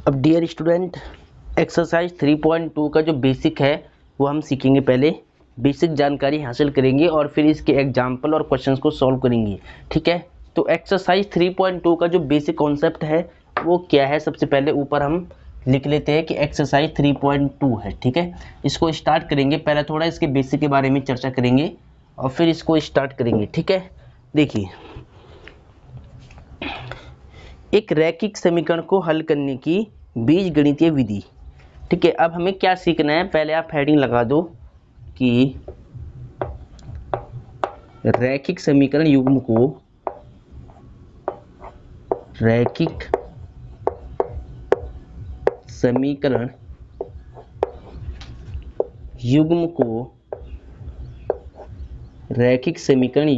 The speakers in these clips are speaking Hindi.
अब डियर स्टूडेंट, एक्सरसाइज 3.2 का जो बेसिक है वो हम सीखेंगे। पहले बेसिक जानकारी हासिल करेंगे और फिर इसके एग्जाम्पल और क्वेश्चंस को सॉल्व करेंगे। ठीक है, तो एक्सरसाइज 3.2 का जो बेसिक कॉन्सेप्ट है वो क्या है, सबसे पहले ऊपर हम लिख लेते हैं कि एक्सरसाइज 3.2 है। ठीक है, इसको स्टार्ट करेंगे। पहले थोड़ा इसके बेसिक के बारे में चर्चा करेंगे और फिर इसको स्टार्ट करेंगे। ठीक है, देखिए, एक रैखिक समीकरण को हल करने की बीजगणितीय विधि। ठीक है, अब हमें क्या सीखना है, पहले आप हेडिंग लगा दो कि रैखिक समीकरण युग्म को रैखिक समीकरण युग्म को रैखिक समीकरण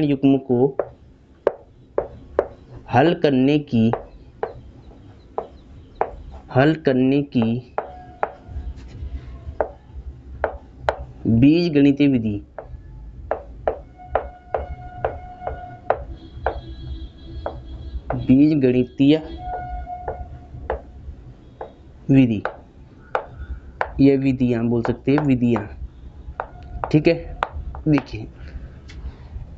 युग्म को हल करने की बीजगणितीय विधि। ये विधियां बोल सकते हैं, विधियां। ठीक है, देखिए,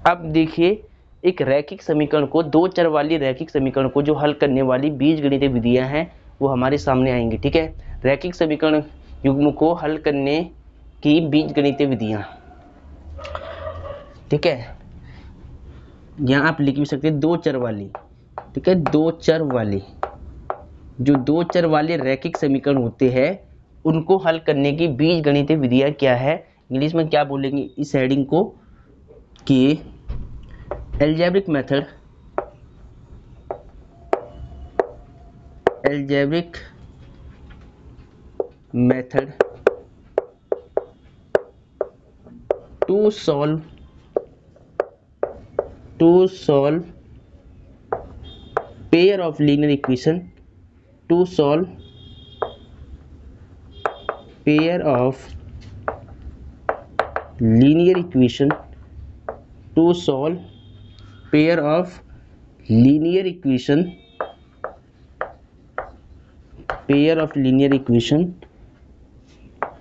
अब देखिए, एक रैखिक समीकरण को, दो चर वाली रैखिक समीकरण को जो हल करने वाली बीजगणितीय विधियां हैं वो हमारे सामने आएंगी। ठीक है, रैखिक समीकरण युग्म को हल करने की बीजगणितीय विधियां। ठीक है, यहां आप लिख भी सकते हैं दो चर वाली। ठीक है, दो चर वाली, जो दो चर वाले रैखिक समीकरण होते हैं उनको हल करने की बीजगणितीय विधियां क्या है, इंग्लिश में क्या बोलेंगे इस हेडिंग को कि algebraic method to solve pair of linear equation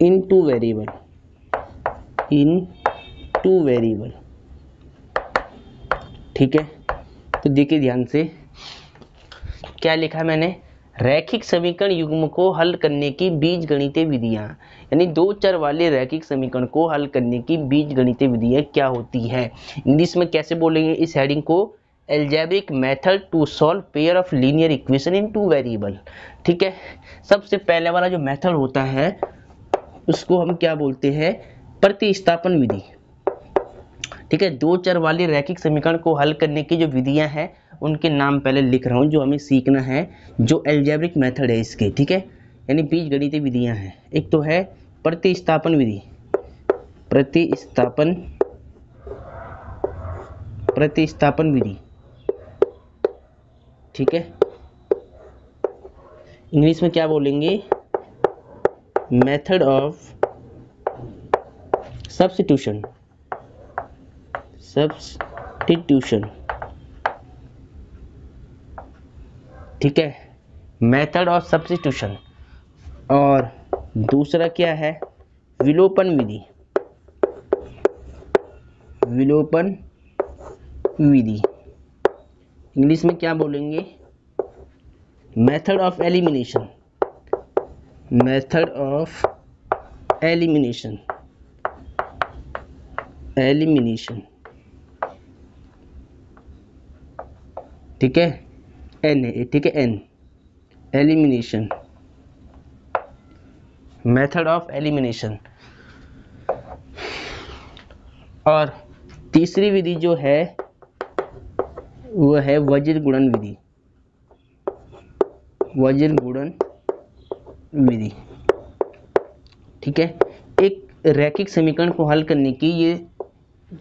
in two variable। ठीक है, तो देखिए ध्यान से क्या लिखा है मैंने, रैखिक समीकरण युग्म को हल करने की बीजगणितीय विधियां, यानी दो चर वाले रैखिक समीकरण को हल करने की बीजगणितीय विधियां क्या होती है। इंग्लिश में कैसे बोलेंगे इस हेडिंग को, algebraic method to solve pair of linear equation in two variable. ठीक है, सबसे पहले वाला जो मेथड होता है उसको हम क्या बोलते हैं, प्रतिस्थापन विधि। ठीक है, दो चर वाले रैखिक समीकरण को हल करने की जो विधियां हैं उनके नाम पहले लिख रहा हूं, जो हमें सीखना है, जो एल्जेब्रिक मेथड है इसके। ठीक है, यानी बीजगणितीय विधियां हैं। एक तो है प्रतिस्थापन विधि, प्रतिस्थापन विधि। ठीक है, इंग्लिश में क्या बोलेंगे, मेथड ऑफ सब्स्टिट्यूशन। ठीक है, मेथड ऑफ सब्स्टिट्यूशन। और दूसरा क्या है, विलोपन विधि। इंग्लिश में क्या बोलेंगे, मेथड ऑफ एलिमिनेशन। ठीक है, ठीक है, एलिमिनेशन, मेथड ऑफ एलिमिनेशन। और तीसरी विधि जो है वो है वज्र गुणन विधि। ठीक है, एक रैखिक समीकरण को हल करने की ये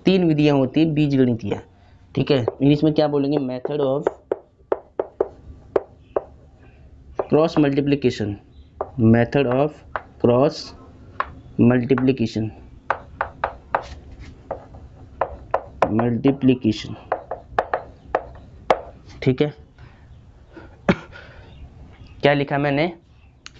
तीन विधियां होती है बीजगणितीय। ठीक है, इंग्लिश में क्या बोलेंगे, method of cross multiplication. Multiplication, ठीक है। क्या लिखा मैंने,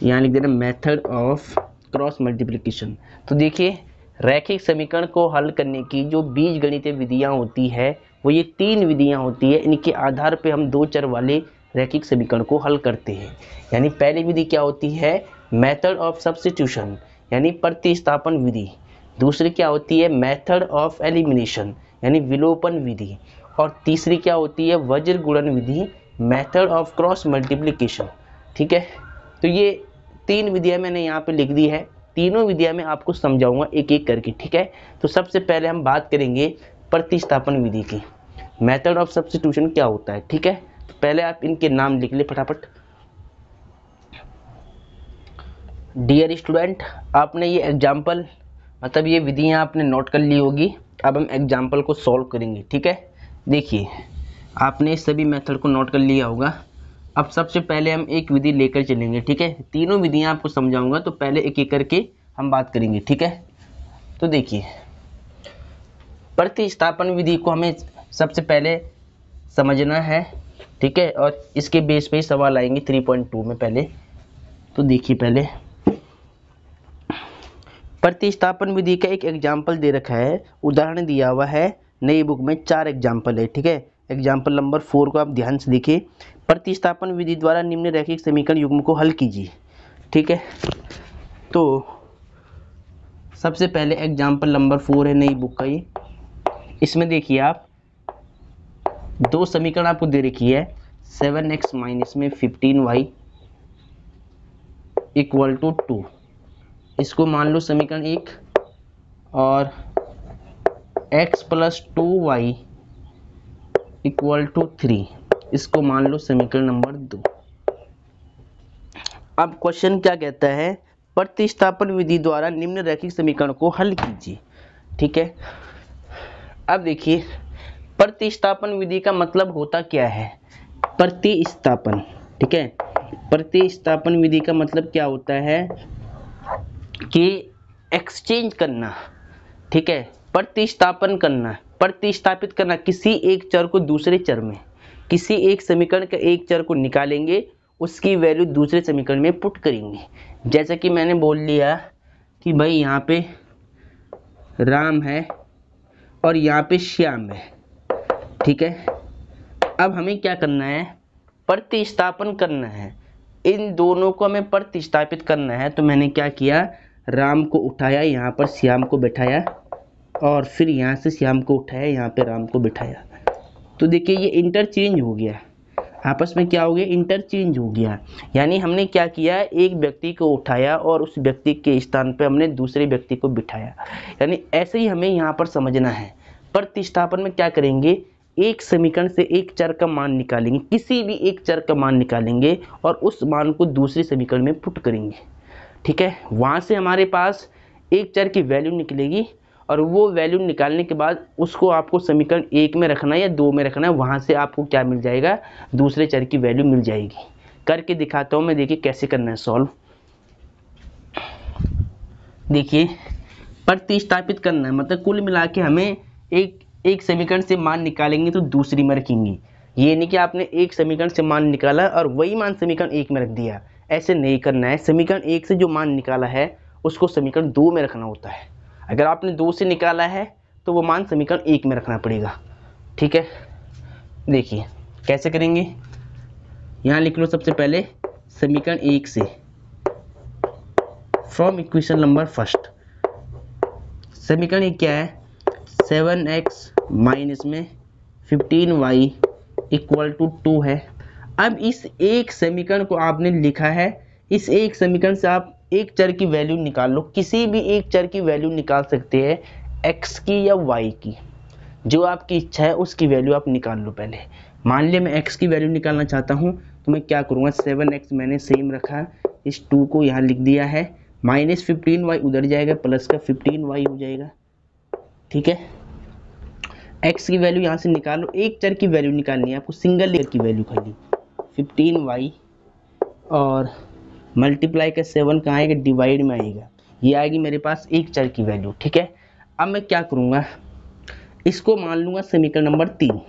यहाँ लिख देना मेथड ऑफ क्रॉस मल्टीप्लिकेशन। तो देखिए रैखिक समीकरण को हल करने की जो बीजगणितीय विधियां होती है वो ये 3 विधियां होती है। इनके आधार पे हम 2 चर वाले रैखिक समीकरण को हल करते हैं। यानी पहली विधि क्या होती है, मेथड ऑफ सब्स्टिट्यूशन यानी प्रतिस्थापन विधि। दूसरी क्या होती है, मेथड ऑफ एलिमिनेशन यानी विलोपन विधि। और तीसरी क्या होती है, वज्र गुणन विधि, मेथड ऑफ क्रॉस मल्टीप्लिकेशन, ठीक है। तो ये 3 विधियां मैंने यहाँ पे लिख दी है। तीनों विधियां मैं आपको समझाऊंगा एक एक करके, ठीक है। तो सबसे पहले हम बात करेंगे प्रतिस्थापन विधि की। मेथड ऑफ सब्स्टिट्यूशन क्या होता है, ठीक है। तो पहले आप इनके नाम लिख ले फटाफट। डियर स्टूडेंट, आपने ये एग्जाम्पल मतलब ये विधियां आपने नोट कर ली होगी। अब हम एग्जाम्पल को सॉल्व करेंगे, ठीक है। देखिए आपने सभी मेथड को नोट कर लिया होगा। अब सबसे पहले हम एक विधि लेकर चलेंगे, ठीक है। तीनों विधियां आपको समझाऊंगा तो पहले एक एक करके हम बात करेंगे, ठीक है। तो देखिए प्रतिस्थापन विधि को हमें सबसे पहले समझना है, ठीक है। और इसके बेस पे ही सवाल आएंगे 3.2 में पहले। तो देखिए पहले प्रतिस्थापन विधि का एक एग्जाम्पल दे रखा है, उदाहरण दिया हुआ है नई बुक में 4 एग्जाम्पल है, ठीक है। एग्जाम्पल नंबर 4 को आप ध्यान से देखिए। प्रतिस्थापन विधि द्वारा निम्न रैखिक समीकरण युग्म को हल कीजिए, ठीक है। तो सबसे पहले एग्जाम्पल नंबर 4 है नई बुक का ये। इसमें देखिए आप 2 समीकरण आपको दे रखी है, 7x माइनस में 15y इक्वल टू 2। इसको मान लो समीकरण 1 और x plus 2y equal to 3, इसको मान लो समीकरण नंबर 2। अब क्वेश्चन क्या कहता है, प्रतिस्थापन विधि द्वारा निम्न रैखिक समीकरण को हल कीजिए, ठीक है। अब देखिए प्रतिस्थापन विधि का मतलब होता क्या है, प्रतिस्थापन, ठीक है। प्रतिस्थापन विधि का मतलब क्या होता है कि एक्सचेंज करना, ठीक है। प्रतिस्थापन करना, प्रतिस्थापित करना किसी एक चर को दूसरे चर में, किसी एक समीकरण का एक चर को निकालेंगे, उसकी वैल्यू दूसरे समीकरण में पुट करेंगे। जैसा कि मैंने बोल लिया कि भाई यहाँ पे राम है और यहाँ पे श्याम है, ठीक है। अब हमें क्या करना है, प्रतिस्थापन करना है, इन दोनों को हमें प्रतिस्थापित करना है। तो मैंने क्या किया, राम को उठाया, यहाँ पर श्याम को बिठाया और फिर यहाँ से श्याम को उठाया, यहाँ पे राम को बिठाया। तो देखिए ये इंटरचेंज हो गया, आपस में क्या हो गया, इंटरचेंज हो गया। यानी हमने क्या किया, एक व्यक्ति को उठाया और उस व्यक्ति के स्थान पे हमने दूसरे व्यक्ति को बिठाया। यानी ऐसे ही हमें यहाँ पर समझना है। प्रतिस्थापन में क्या करेंगे, एक समीकरण से एक चर का मान निकालेंगे, किसी भी एक चर का मान निकालेंगे और उस मान को दूसरे समीकरण में पुट करेंगे, ठीक है। वहाँ से हमारे पास एक चर की वैल्यू निकलेगी और वो वैल्यू निकालने के बाद उसको आपको समीकरण 1 में रखना है या 2 में रखना है, वहाँ से आपको क्या मिल जाएगा, दूसरे चर की वैल्यू मिल जाएगी। करके दिखाता हूँ मैं, देखिए कैसे करना है सॉल्व। देखिए प्रतिस्थापित करना है मतलब कुल मिला के हमें एक समीकरण से मान निकालेंगे तो दूसरी में रखेंगे। ये नहीं कि आपने एक समीकरण से मान निकाला और वही मान समीकरण 1 में रख दिया, ऐसे नहीं करना है। समीकरण 1 से जो मान निकाला है उसको समीकरण 2 में रखना होता है। अगर आपने 2 से निकाला है तो वो मान समीकरण 1 में रखना पड़ेगा, ठीक है। देखिए कैसे करेंगे, यहाँ लिख लो सबसे पहले समीकरण 1 से, फ्रॉम इक्वेशन नंबर फर्स्ट। समीकरण 1 क्या है, 7x माइनस में 15y इक्वल टू 2 है। अब इस एक समीकरण को आपने लिखा है, इस एक समीकरण से आप एक चर की वैल्यू निकाल लो, किसी भी एक चर की वैल्यू निकाल सकते हैं, x की या y की, जो आपकी इच्छा है उसकी वैल्यू आप निकाल लो। पहले मान लिया मैं x की वैल्यू निकालना चाहता हूँ तो मैं क्या करूँगा, 7x मैंने सेम रखा, इस 2 को यहाँ लिख दिया है, माइनस 15y उधर जाएगा, प्लस का 15y हो जाएगा, ठीक है। x की वैल्यू यहाँ से निकालो, एक चर की वैल्यू निकालनी है आपको, सिंगल चर की वैल्यू खाली 15y और मल्टीप्लाई का 7 कहाँ आएगा, डिवाइड में आएगा, ये आएगी मेरे पास एक चर की वैल्यू, ठीक है। अब मैं क्या करूँगा, इसको मान लूँगा समीकरण नंबर 3,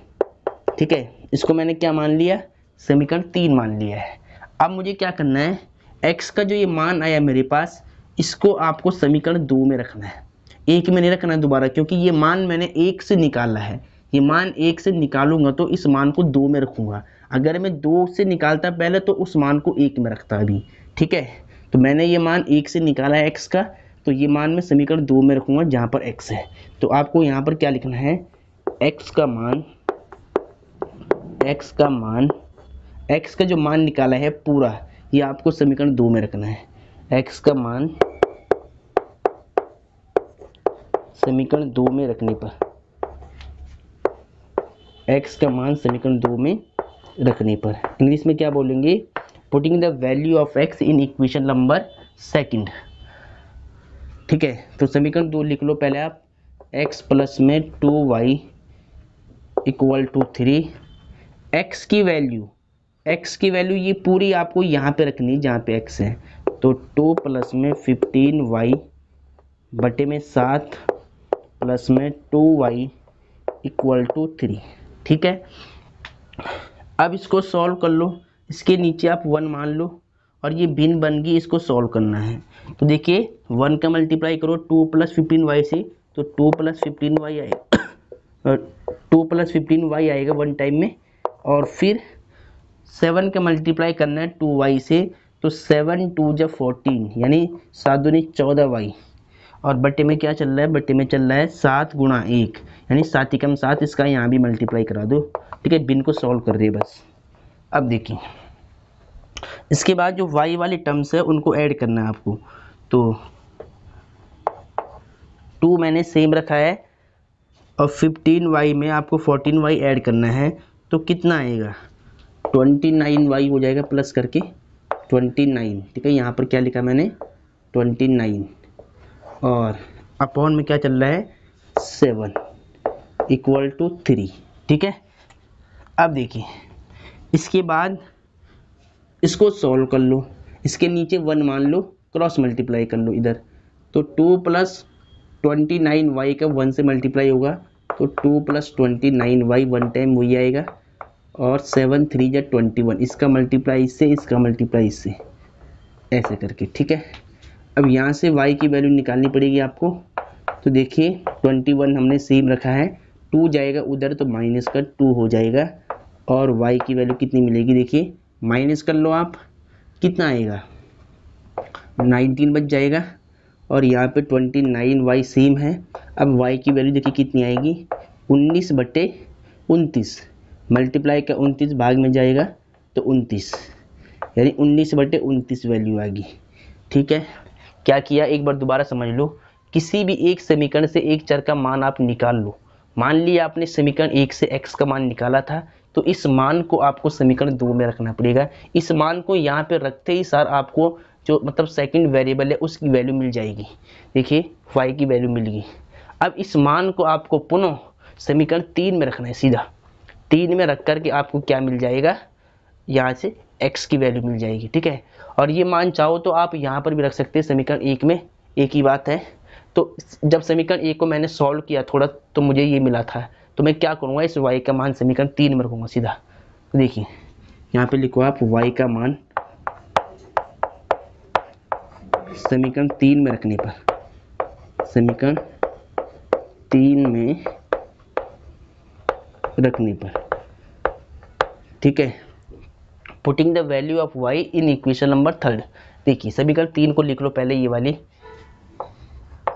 ठीक है। इसको मैंने क्या मान लिया, समीकरण 3 मान लिया है। अब मुझे क्या करना है, x का जो ये मान आया मेरे पास, इसको आपको समीकरण 2 में रखना है, 1 में नहीं रखना है दोबारा, क्योंकि ये मान मैंने 1 से निकाला है। ये मान 1 से निकालूंगा तो इस मान को 2 में रखूंगा। अगर मैं 2 से निकालता पहले तो उस मान को 1 में रखता अभी, ठीक है। तो मैंने ये मान 1 से निकाला है x का, तो ये मान मैं समीकरण 2 में रखूंगा जहाँ पर x है। तो आपको यहाँ पर क्या लिखना है, x का जो मान निकाला है पूरा, ये आपको समीकरण 2 में रखना है। x का मान समीकरण 2 में रखने पर, x का मान समीकरण 2 में रखने पर इंग्लिश में क्या बोलेंगे, putting the value of x in equation number 2, ठीक है। तो समीकरण 2 लिख लो पहले आप, x प्लस में 2y इक्वल टू 3। x की वैल्यू ये पूरी आपको यहाँ पे रखनी जहाँ पे x है। तो 2 प्लस में 15y बटे में 7 प्लस में 2y इक्वल टू 3, ठीक है। अब इसको सॉल्व कर लो, इसके नीचे आप 1 मान लो और ये भिन्न बन गई, इसको सॉल्व करना है। तो देखिए 1 का मल्टीप्लाई करो 2 प्लस 15y से, तो 2 प्लस 15y आएगा, 2 प्लस 15y आएगा 1 टाइम में। और फिर 7 का मल्टीप्लाई करना है 2y से, तो 7 2 जा 14 यानी 7 दूनी 14y। और बटे में क्या चल रहा है, बटे में चल रहा है 7 गुणा 1 यानी 7 एकम 7, इसका यहाँ भी मल्टीप्लाई करा दो, ठीक है। बिन को सॉल्व कर रहे बस। अब देखिए इसके बाद जो y वाली टर्म्स है उनको ऐड करना है आपको। तो 2 मैंने सेम रखा है और 15y में आपको 14y ऐड करना है, तो कितना आएगा, 29y हो जाएगा प्लस करके 29, ठीक है। यहाँ पर क्या लिखा मैंने 29 और अपॉन में क्या चल रहा है 7 इक्वल टू 3, ठीक है। अब देखिए इसके बाद इसको सॉल्व कर लो, इसके नीचे 1 मान लो, क्रॉस मल्टीप्लाई कर लो इधर। तो 2 प्लस 29y का 1 से मल्टीप्लाई होगा, तो 2 प्लस 29y 1 टाइम वही आएगा और 7 3 जा 21, इसका मल्टीप्लाई इससे, इसका मल्टीप्लाई इससे, ऐसे करके, ठीक है। अब यहाँ से y की वैल्यू निकालनी पड़ेगी आपको। तो देखिए 21 हमने सेम रखा है, 2 जाएगा उधर तो माइनस का 2 हो जाएगा और y की वैल्यू कितनी मिलेगी, देखिए माइनस कर लो आप, कितना आएगा 19 बच जाएगा और यहाँ पे 29y सेम है। अब y की वैल्यू देखिए कितनी आएगी 19 बटे 29, मल्टीप्लाई का 29 भाग में जाएगा तो 29 यानी 19 बटे 29 वैल्यू आ गई, ठीक है। क्या किया एक बार दोबारा समझ लो, किसी भी एक समीकरण से एक चर का मान आप निकाल लो। मान लिया आपने समीकरण 1 से x का मान निकाला था, तो इस मान को आपको समीकरण 2 में रखना पड़ेगा। इस मान को यहाँ पे रखते ही सर आपको जो मतलब सेकंड वेरिएबल है उसकी वैल्यू मिल जाएगी। देखिए y की वैल्यू मिल गई। अब इस मान को आपको पुनः समीकरण 3 में रखना है, सीधा 3 में रख करके आपको क्या मिल जाएगा, यहाँ से x की वैल्यू मिल जाएगी, ठीक है। और ये मान चाहो तो आप यहाँ पर भी रख सकते हैं समीकरण 1 में, एक ही बात है। तो जब समीकरण 1 को मैंने सॉल्व किया थोड़ा तो मुझे ये मिला था, तो मैं क्या करूँगा इस y का मान समीकरण 3 में रखूँगा सीधा। तो देखिए यहाँ पे लिखो आप y का मान समीकरण 3 में रखने पर, समीकरण 3 में रखने पर, ठीक है। Putting the value of y in equation number 3। देखिए समीकरण 3 को लिख लो पहले, ये वाली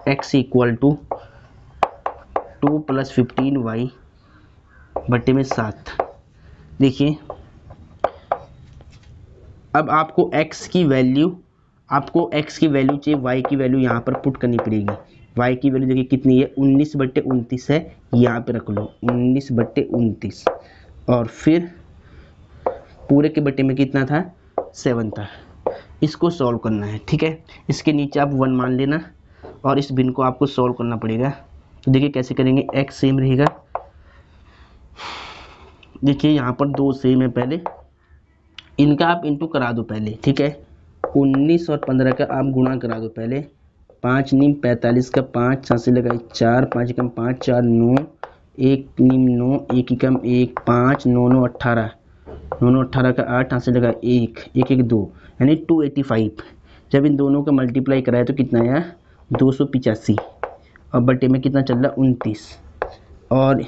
x equal to 2 plus 15y बटे में 7। देखिए अब आपको x की वैल्यू चाहिए, y की वैल्यू यहाँ पर पुट करनी पड़ेगी। y की वैल्यू देखिए कितनी है 19 बटे 29 है, यहाँ पे रख लो 19 बटे 29 और फिर पूरे के बटे में कितना था 7 था। इसको सॉल्व करना है, ठीक है। इसके नीचे आप 1 मान लेना और इस भिन्न को आपको सॉल्व करना पड़ेगा। तो देखिए कैसे करेंगे, x सेम रहेगा, देखिए यहाँ पर 2 सेम है, पहले इनका आप इंटू करा दो पहले, ठीक है। 19 और 15 का आप गुणा करा दो पहले, 5 नीम 45 का 5, 7 से लगाए 4, 5 कम 5 4 9, एक निम 9, एक एकम 1, 5, 9 9 18, 9 9 18 का 8 हाथ से लगा 1, 1 1 2, यानी 285। जब इन दोनों का मल्टीप्लाई कराए तो कितना आया 285, और बटे में कितना चल रहा 29, और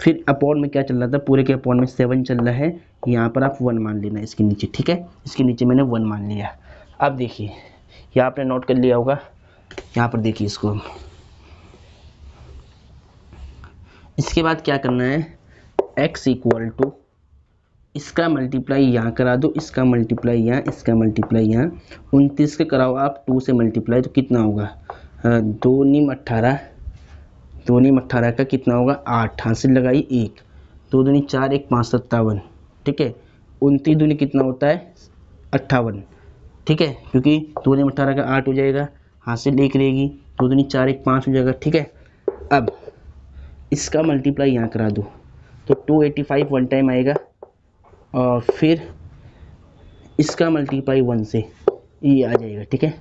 फिर अपॉन में क्या चल रहा था, पूरे के अपॉन में 7 चल रहा है। यहाँ पर आप 1 मान लेना इसके नीचे, ठीक है, इसके नीचे मैंने 1 मान लिया। अब देखिए यहाँ आपने नोट कर लिया होगा, यहाँ पर देखिए इसको। इसके बाद क्या करना है, x इक्वल टू इसका मल्टीप्लाई यहाँ करा दो, इसका मल्टीप्लाई यहाँ, इसका मल्टीप्लाई यहाँ। 29 के कराओ आप 2 से मल्टीप्लाई तो कितना होगा 2 निम 18, 2 निम 18 का कितना होगा 8, हाथ से लगाई 1, 2 दूनी 4, 1 5 57, ठीक है। 29 दूनी कितना होता है 58, ठीक है, क्योंकि 2 निम 18 का 8 हो जाएगा, हाथ से 1 रहेगी, 2 दूनी 4, 1 5 हो जाएगा, ठीक है। अब इसका मल्टीप्लाई यहाँ करा दो तो 285 वन टाइम आएगा, और फिर इसका मल्टीप्लाई 1 से ये आ जाएगा, ठीक है।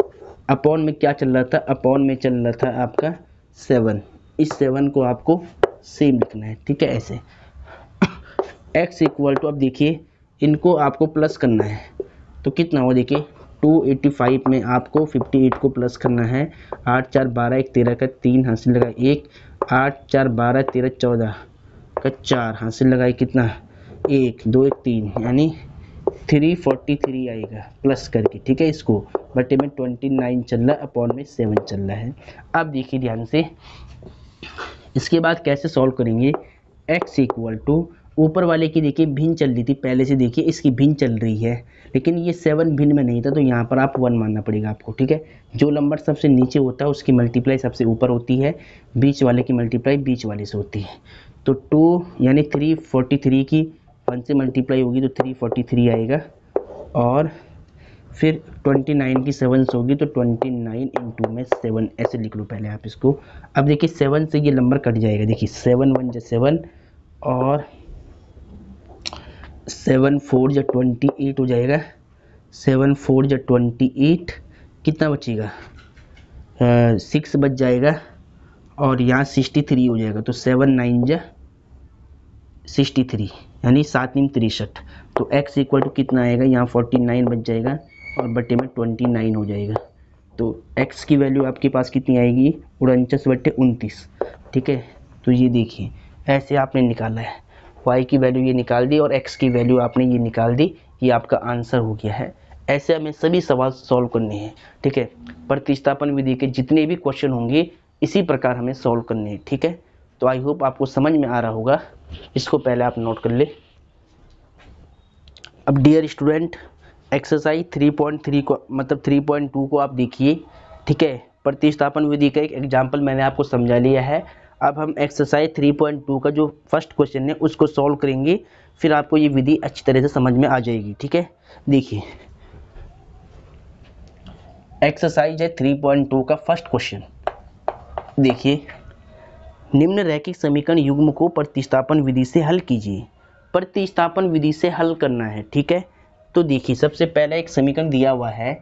अपॉन में क्या चल रहा था, अपॉन में चल रहा था आपका 7, इस 7 को आपको सेम लिखना है, ठीक है, ऐसे। x इक्वल टू, अब देखिए इनको आपको प्लस करना है तो कितना होगा, देखिए 285 में आपको 58 को प्लस करना है, 8 4 12 1 13 का 3 हाथ से लगा 1, 8 4 12 13 14 का 4 हाथ से लगाए कितना 1 2 1 3, यानी 343 आएगा प्लस करके, ठीक है। इसको बटे में 29 चल रहा है, अपॉन में 7 चल रहा है। अब देखिए ध्यान से, इसके बाद कैसे सॉल्व करेंगे, x इक्वल टू ऊपर वाले की देखिए भिन्न चल रही थी पहले से, देखिए इसकी भिन्न चल रही है, लेकिन ये 7 भिन्न में नहीं था, तो यहाँ पर आप 1 मानना पड़ेगा आपको, ठीक है। जो नंबर सबसे नीचे होता है उसकी मल्टीप्लाई सबसे ऊपर होती है, बीच वाले की मल्टीप्लाई बीच वाले से होती है। तो 2 यानी 343 की 1 से मल्टीप्लाई होगी तो 343 आएगा, और फिर 29 की 7 से होगी तो 29 इंटू में 7, ऐसे लिख लो पहले आप इसको। अब देखिए 7 से ये नंबर कट जाएगा, देखिए 7 1 जा 7, और 7 4 जा 28 हो जाएगा, 7 4 जा 28, कितना बचेगा 6 बच जाएगा, और यहाँ 63 हो जाएगा, तो 7 9 जा 63, यानी 7 9 63। तो x इक्वल टू कितना आएगा, यहाँ 49 बच जाएगा, और बटे में 29 हो जाएगा। तो x की वैल्यू आपके पास कितनी आएगी 49 बटे 29, ठीक है। तो ये देखिए ऐसे आपने निकाला है, y की वैल्यू ये निकाल दी और x की वैल्यू आपने ये निकाल दी, ये आपका आंसर हो गया है। ऐसे हमें सभी सवाल सॉल्व करने हैं, ठीक है। प्रतिस्थापन विधि के जितने भी क्वेश्चन होंगे इसी प्रकार हमें सॉल्व करने हैं, ठीक है। तो आई होप आपको समझ में आ रहा होगा, इसको पहले आप नोट कर ले। अब डियर स्टूडेंट, एक्सरसाइज 3.3 को मतलब 3.2 को आप देखिए, ठीक है। प्रतिस्थापन विधि का एक एग्जाम्पल मैंने आपको समझा लिया है। अब हम एक्सरसाइज 3.2 का जो फर्स्ट क्वेश्चन है उसको सॉल्व करेंगे, फिर आपको ये विधि अच्छी तरह से समझ में आ जाएगी, ठीक है। देखिए एक्सरसाइज है 3.2 का फर्स्ट क्वेश्चन, देखिए निम्न रैखिक समीकरण युग्म को प्रतिस्थापन विधि से हल कीजिए। प्रतिस्थापन विधि से हल करना है, ठीक है। तो देखिए सबसे पहले एक समीकरण दिया हुआ है,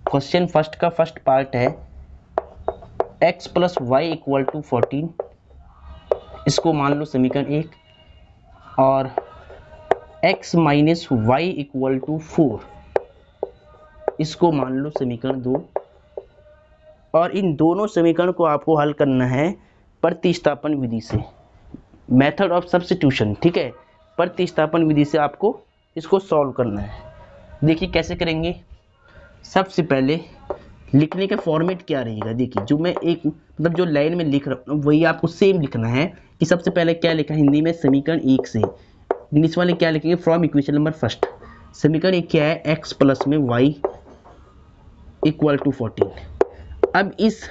क्वेश्चन फर्स्ट का फर्स्ट पार्ट है x plus y equal to 14, इसको मान लो समीकरण 1, और x minus y equal to 4, इसको मान लो समीकरण 2। और इन दोनों समीकरण को आपको हल करना है प्रतिस्थापन विधि से, मेथड ऑफ सब्स्टिट्यूशन, ठीक है। प्रतिस्थापन विधि से आपको इसको सॉल्व करना है। देखिए कैसे करेंगे, सबसे पहले लिखने का फॉर्मेट क्या रहेगा, देखिए जो मैं एक मतलब जो लाइन में लिख रहा हूँ वही आपको सेम लिखना है कि सबसे पहले क्या लिखा है हिंदी में समीकरण 1 से, इंग्लिश वाले क्या लिखेंगे फ्रॉम इक्वेशन नंबर फर्स्ट। समीकरण 1 क्या है, x प्लस में y इक्वल टू 14। अब इस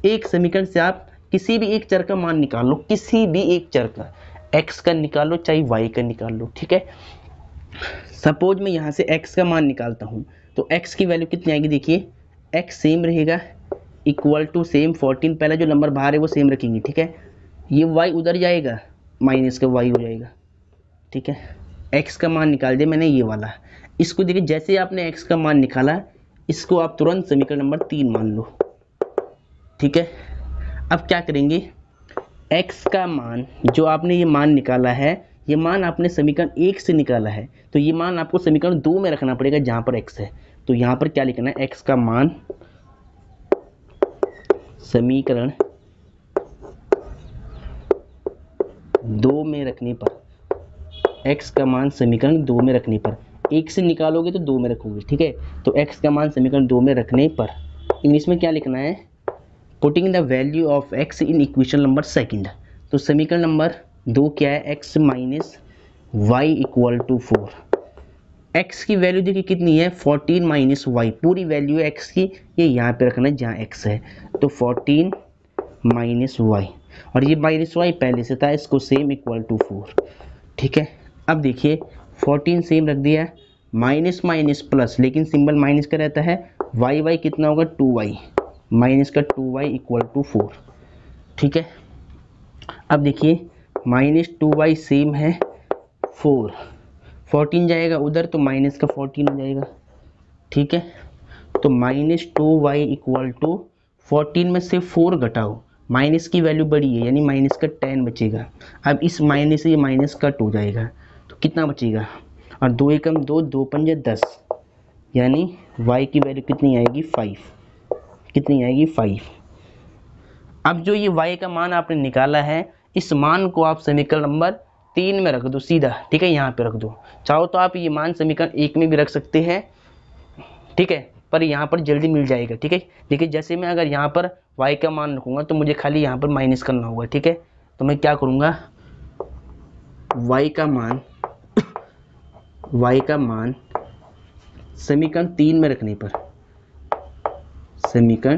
एक समीकरण से आप किसी भी एक चर का मान निकाल लो, किसी भी एक चर का, x का निकाल लो चाहे y का निकाल लो, ठीक है। सपोज मैं यहाँ से x का मान निकालता हूँ तो x की वैल्यू कितनी आएगी, देखिए x सेम रहेगा इक्वल टू सेम 14, पहला जो नंबर बाहर है वो सेम रखेंगे, ठीक है। ये y उधर जाएगा माइनस का y हो जाएगा, ठीक है। x का मान निकाल दिया मैंने ये वाला, इसको देखिए जैसे आपने x का मान निकाला इसको आप तुरंत समीकरण नंबर 3 मान लो, ठीक है। अब क्या करेंगे, x का मान जो आपने ये मान निकाला है, ये मान आपने समीकरण 1 से निकाला है, तो ये मान आपको समीकरण 2 में रखना पड़ेगा जहाँ पर x है। तो यहाँ पर क्या लिखना है, x का मान समीकरण 2 में रखने पर, x का मान समीकरण 2 में रखने पर, 1 से निकालोगे तो 2 में रखोगे, ठीक है। तो x का मान समीकरण 2 में रखने पर इंग्लिश में क्या लिखना है, putting the value of x in equation number second. तो समीकरण नंबर 2 क्या है, x minus y equal to 4। x की वैल्यू देखिए कितनी है, 14 माइनस वाई, पूरी वैल्यू है x की, ये यहाँ पे रखना है जहाँ x है। तो 14 माइनस वाई, और ये माइनस वाई पहले से था, इसको सेम इक्वल टू 4, ठीक है। अब देखिए 14 सेम रख दिया, माइनस माइनस प्लस, लेकिन सिंबल माइनस का रहता है, वाई वाई कितना होगा 2y, माइनस का 2y इक्वल टू 4, ठीक है। अब देखिए माइनस 2y सेम है 4, 14 जाएगा उधर तो माइनस का 14 हो जाएगा, ठीक है। तो माइनस 2y इक्वल टू 14 में से 4 घटाओ, माइनस की वैल्यू बड़ी है यानी माइनस का 10 बचेगा। अब इस माइनस से ये माइनस कट हो जाएगा तो कितना बचेगा, और 2 एकम 2, 2 पंजे 10, यानी y की वैल्यू कितनी आएगी 5, कितनी आएगी 5। अब जो ये y का मान आपने निकाला है, इस मान को आप समीकरण नंबर 3 में रख दो सीधा, ठीक है, यहाँ पे रख दो। चाहो तो आप ये मान समीकरण 1 में भी रख सकते हैं, ठीक है, पर यहाँ पर जल्दी मिल जाएगा, ठीक है। देखिए जैसे मैं अगर यहाँ पर y का मान रखूँगा तो मुझे खाली यहाँ पर माइनस करना होगा, ठीक है। तो मैं क्या करूँगा, y का मान समीकरण 3 में रखने पर, समीकरण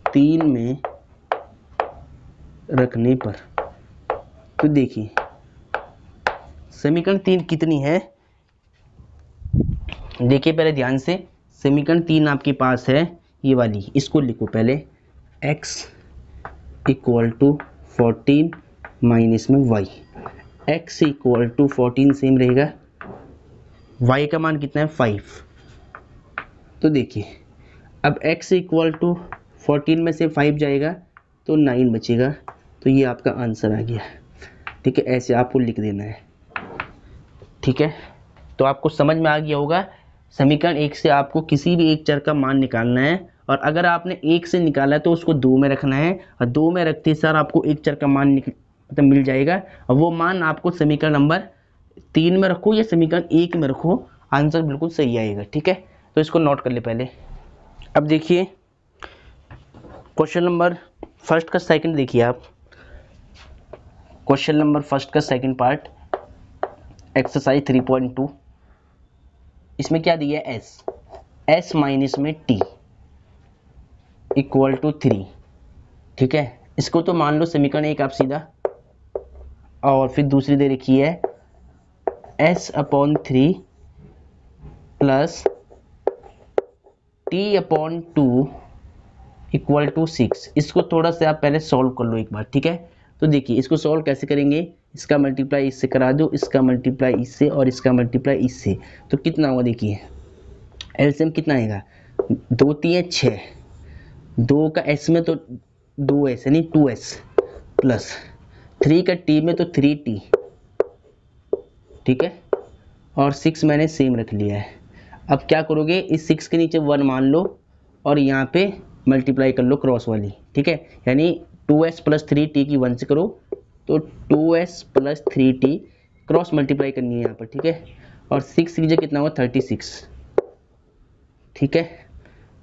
3 में रखने पर, तो देखिए समीकरण 3 कितनी है, देखिए पहले ध्यान से, समीकरण 3 आपके पास है ये वाली, इसको लिखो पहले, x इक्वल टू 14 माइनस में y, x equal to 14 same रहेगा, y का मान कितना है 5। तो देखिए अब x इक्वल टू 14 में से 5 जाएगा तो 9 बचेगा, तो ये आपका आंसर आ गया, ठीक है। ऐसे आपको लिख देना है, ठीक है। तो आपको समझ में आ गया होगा, समीकरण 1 से आपको किसी भी एक चर का मान निकालना है, और अगर आपने 1 से निकाला तो उसको 2 में रखना है, और 2 में रखते सर आपको एक चर का मान मतलब मिल जाएगा, और वो मान आपको समीकरण नंबर 3 में रखो या समीकरण 1 में रखो, आंसर बिल्कुल सही आएगा, ठीक है। तो इसको नोट कर ले पहले। अब देखिए क्वेश्चन नंबर फर्स्ट का सेकंड देखिए आप, क्वेश्चन नंबर फर्स्ट का सेकंड पार्ट, एक्सरसाइज 3.2, इसमें क्या दिया है, s माइनस में t इक्वल टू 3, ठीक है। इसको तो मान लो समीकरण 1 आप सीधा, और फिर दूसरी दे रखी है s/3 plus t/2 equal to 6। इसको थोड़ा सा आप पहले सॉल्व कर लो एक बार, ठीक है। तो देखिए इसको सॉल्व कैसे करेंगे, इसका मल्टीप्लाई इससे करा दो, इसका मल्टीप्लाई इससे, और इसका मल्टीप्लाई इससे, तो कितना होगा, देखिए एलसीएम कितना आएगा, 2 3 6, 2 का s में तो 2s यानी 2s प्लस 3 का t में तो 3t, ठीक है, और 6 मैंने सेम रख लिया है। अब क्या करोगे, इस 6 के नीचे 1 मान लो, और यहाँ पे मल्टीप्लाई कर लो क्रॉस वाली, ठीक है, यानी 2s प्लस 3t की 1 से करो तो 2s plus 3t, cross multiply करनी है यहाँ पर, ठीक है, और 6 लीजिए कितना होगा 36, ठीक है।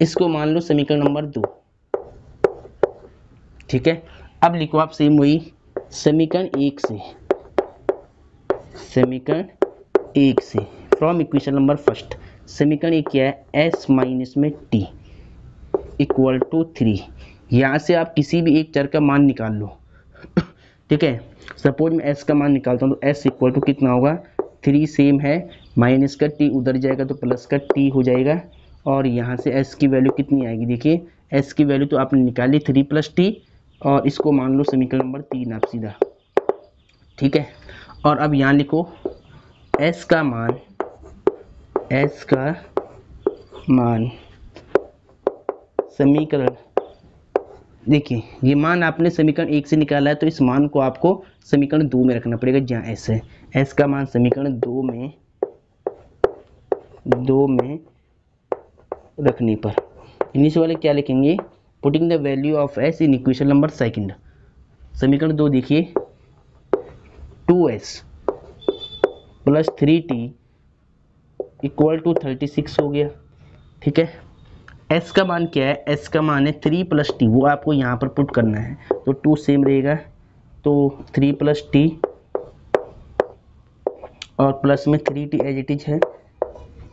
इसको मान लो समीकरण नंबर 2, ठीक है। अब लिखो आप सेम वही समीकरण 1 से, समीकरण 1 से फ्रॉम इक्वेशन नंबर फर्स्ट, समीकरण 1 क्या है, s माइनस में t इक्वल टू 3, यहाँ से आप किसी भी एक चर का मान निकाल लो, ठीक है। सपोज मैं s का मान निकालता हूँ, तो s इक्वल टू कितना होगा, 3 सेम है, माइनस का t उधर जाएगा तो प्लस का t हो जाएगा, और यहाँ से s की वैल्यू कितनी आएगी, देखिए s की वैल्यू तो आपने निकाली 3 प्लस t, और इसको मान लो समीकरण नंबर 3 आप सीधा, ठीक है। और अब यहाँ लिखो s का मान समीकरण देखिए ये मान आपने समीकरण 1 से निकाला है, तो इस मान को आपको समीकरण 2 में रखना पड़ेगा, जहाँ एस है। एस का मान समीकरण 2 में रखने पर नीचे वाले क्या लिखेंगे, putting the value of S in equation number second. समीकरण 2 देखिए, 2s plus 3t equal to 36 हो गया। ठीक है, s का मान क्या है, s का मान है 3 प्लस टी, वो आपको यहाँ पर पुट करना है। तो 2 सेम रहेगा, तो 3 प्लस टी और प्लस में 3t एज इट इज है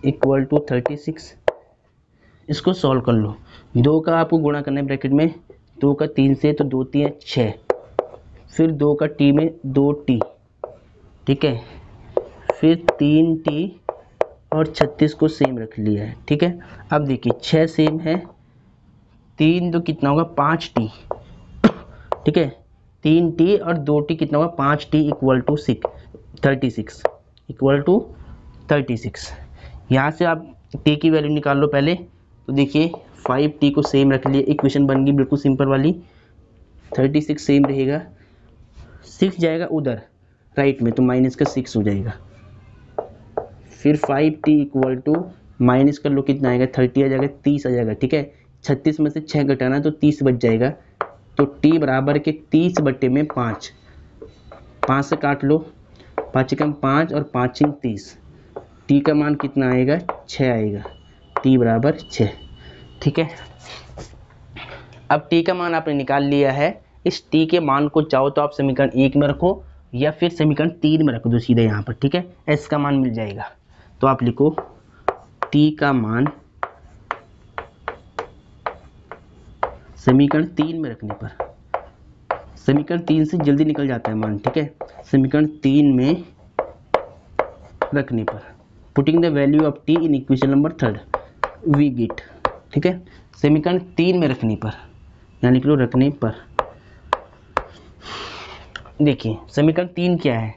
इक्वल टू 36। इसको सॉल्व कर लो। 2 का आपको गुणा करना है ब्रैकेट में, 2 का 3 से, तो 2 3 6, फिर 2 का टी में 2t, ठीक है, फिर 3t और 36 को सेम रख लिया है। ठीक है, अब देखिए 6 सेम है, 3 तो कितना होगा 5t, ठीक है, 3t और 2t कितना होगा 5t equal to 36 equal to 36। यहाँ से आप t की वैल्यू निकाल लो पहले। तो देखिए 5t को सेम रख लिया, इक्वेशन बन गई बिल्कुल सिंपल वाली। 36 सेम रहेगा, 6 जाएगा उधर राइट में, तो माइनस का 6 हो जाएगा। फिर 5t इक्वल टू माइनस कर लो, कितना आएगा 30 आ जाएगा, 30 आ जाएगा। ठीक है, 36 में से 6 घटाना तो 30 बच जाएगा। तो t बराबर के 30 बटे में 5, 5 से काट लो, 5 कम 5 और 5 30, t का मान कितना आएगा 6 आएगा, t बराबर 6। ठीक है, अब t का मान आपने निकाल लिया है। इस t के मान को चाहो तो आप समीकरण 1 में रखो या फिर समीकरण 3 में रख दो सीधे यहाँ पर। ठीक है, s का मान मिल जाएगा। तो आप लिखो t का मान समीकरण 3 में रखने पर, समीकरण 3 से जल्दी निकल जाता है मान। ठीक है, समीकरण 3 में रखने पर, putting the value of t in equation number 3 we get. ठीक है, समीकरण 3 में रखने पर, यहाँ लिख लो रखने पर। देखिए समीकरण 3 क्या है,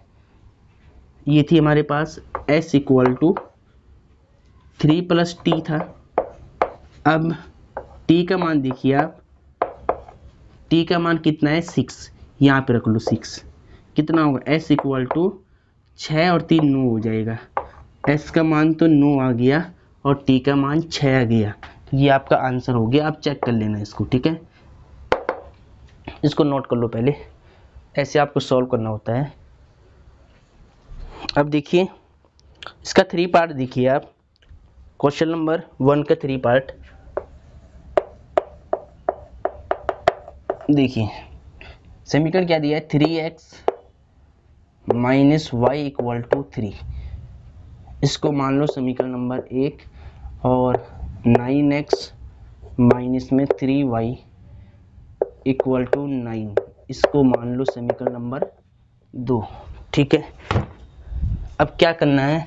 ये थी हमारे पास s equal to 3 plus t था। अब t का मान देखिए आप, t का मान कितना है 6, यहाँ पे रख लो 6, कितना होगा s इक्वल टू 6 और 3 9 हो जाएगा। s का मान तो 9 आ गया और t का मान 6 आ गया, तो ये आपका आंसर हो गया। आप चेक कर लेना इसको। ठीक है, इसको नोट कर लो पहले, ऐसे आपको सॉल्व करना होता है। अब देखिए इसका 3 पार्ट देखिए आप, क्वेश्चन नंबर 1 का 3 पार्ट देखिए। समीकरण क्या दिया है, 3x minus y equal to 3, इसको मान लो समीकरण नंबर 1, और 9x माइनस में 3y इक्वल टू 9, इसको मान लो समीकरण नंबर 2। ठीक है, अब क्या करना है,